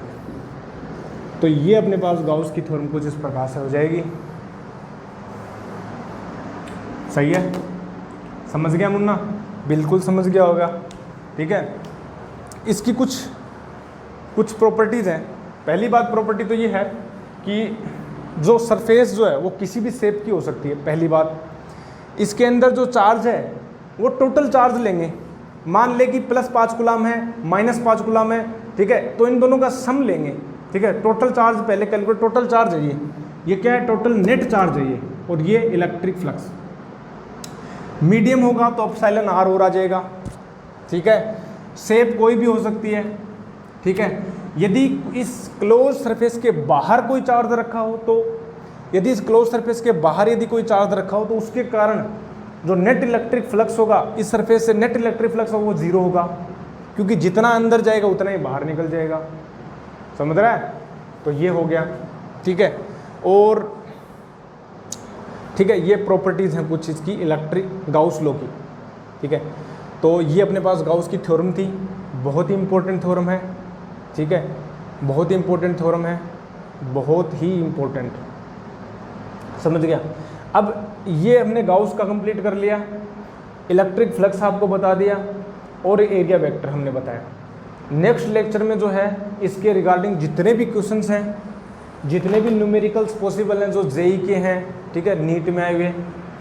तो ये अपने पास गाउस की थ्योरम कुछ इस प्रकार से हो जाएगी, सही है, समझ गया मुन्ना, बिल्कुल समझ गया होगा, ठीक है। इसकी कुछ प्रॉपर्टीज़ हैं। पहली बात प्रॉपर्टी तो ये है कि जो सरफेस जो है वो किसी भी शेप की हो सकती है। पहली बात, इसके अंदर जो चार्ज है वो टोटल चार्ज लेंगे, मान ले कि +5 कूलम है, -5 कूलम है, ठीक है, तो इन दोनों का सम लेंगे, ठीक है। टोटल चार्ज पहले कैलकुलेट, टोटल चार्ज है ये क्या है, टोटल नेट चार्ज है ये, और ये इलेक्ट्रिक फ्लक्स। मीडियम होगा तो एप्सिलॉन r और आ जाएगा, ठीक है। शेप कोई भी हो सकती है, ठीक है। यदि इस क्लोज सरफेस के बाहर कोई चार्ज रखा हो, तो यदि इस क्लोज सरफेस के बाहर यदि कोई चार्ज रखा हो तो उसके कारण जो नेट इलेक्ट्रिक फ्लक्स होगा इस सरफेस से, नेट इलेक्ट्रिक फ्लक्स होगा वो 0 होगा, क्योंकि जितना अंदर जाएगा उतना ही बाहर निकल जाएगा, समझ रहा है। तो ये हो गया, ठीक है। और ठीक है, ये प्रॉपर्टीज़ हैं कुछ इसकी इलेक्ट्रिक गाउस लॉ की, ठीक है। तो ये अपने पास गाउस की थ्योरम थी, बहुत ही इंपॉर्टेंट थ्योरम है, ठीक है, बहुत ही इंपॉर्टेंट थ्योरम है, बहुत ही इंपॉर्टेंट, समझ गया। अब ये हमने गाउस का कंप्लीट कर लिया, इलेक्ट्रिक फ्लक्स आपको बता दिया, और एरिया वेक्टर हमने बताया। नेक्स्ट लेक्चर में जो है इसके रिगार्डिंग जितने भी क्वेश्चंस हैं, जितने भी न्यूमेरिकल्स पॉसिबल हैं जो जेई के हैं, ठीक है, नीट में आए हुए,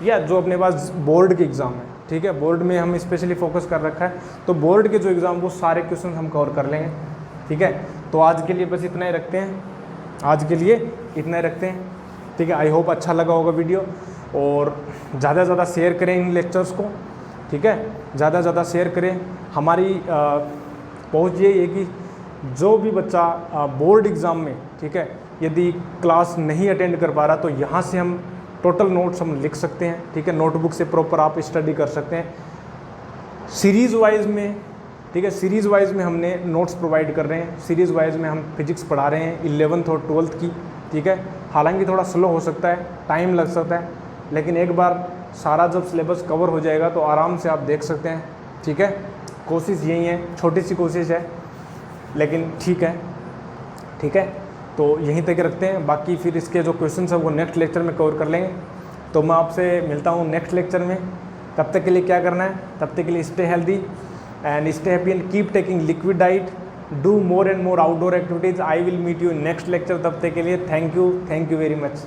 या जो अपने पास बोर्ड के एग्ज़ाम है, ठीक है, बोर्ड में हम स्पेशली फोकस कर रखा है, तो बोर्ड के जो एग्ज़ाम वो सारे क्वेश्चन हम कवर कर लेंगे, ठीक है। तो आज के लिए बस इतना ही रखते हैं, आज के लिए इतना ही रखते हैं, ठीक है। आई होप अच्छा लगा होगा वीडियो, और ज़्यादा से ज़्यादा शेयर करें इन लेक्चर्स को, ठीक है, ज़्यादा से ज़्यादा शेयर करें। हमारी पहुँच यही है कि जो भी बच्चा बोर्ड एग्ज़ाम में, ठीक है, यदि क्लास नहीं अटेंड कर पा रहा तो यहाँ से हम टोटल नोट्स हम लिख सकते हैं, ठीक है, नोटबुक से प्रॉपर आप स्टडी कर सकते हैं सीरीज़ वाइज में, ठीक है। सीरीज़ वाइज में हमने नोट्स प्रोवाइड कर रहे हैं, सीरीज़ वाइज में हम फिजिक्स पढ़ा रहे हैं 11th और 12th की, ठीक है। हालांकि थोड़ा स्लो हो सकता है, टाइम लग सकता है, लेकिन एक बार सारा जब सिलेबस कवर हो जाएगा तो आराम से आप देख सकते हैं, ठीक है। कोशिश यही है, छोटी सी कोशिश है, लेकिन ठीक है, ठीक है। तो यहीं तक रखते हैं, बाकी फिर इसके जो क्वेश्चन हैं वो नेक्स्ट लेक्चर में कवर कर लेंगे। तो मैं आपसे मिलता हूँ नेक्स्ट लेक्चर में, तब तक के लिए क्या करना है, तब तक के लिए stay healthy and stay happy and keep taking liquid diet, do more and more outdoor activities. I will meet you in next lecture, तब तक के लिए थैंक यू वेरी मच।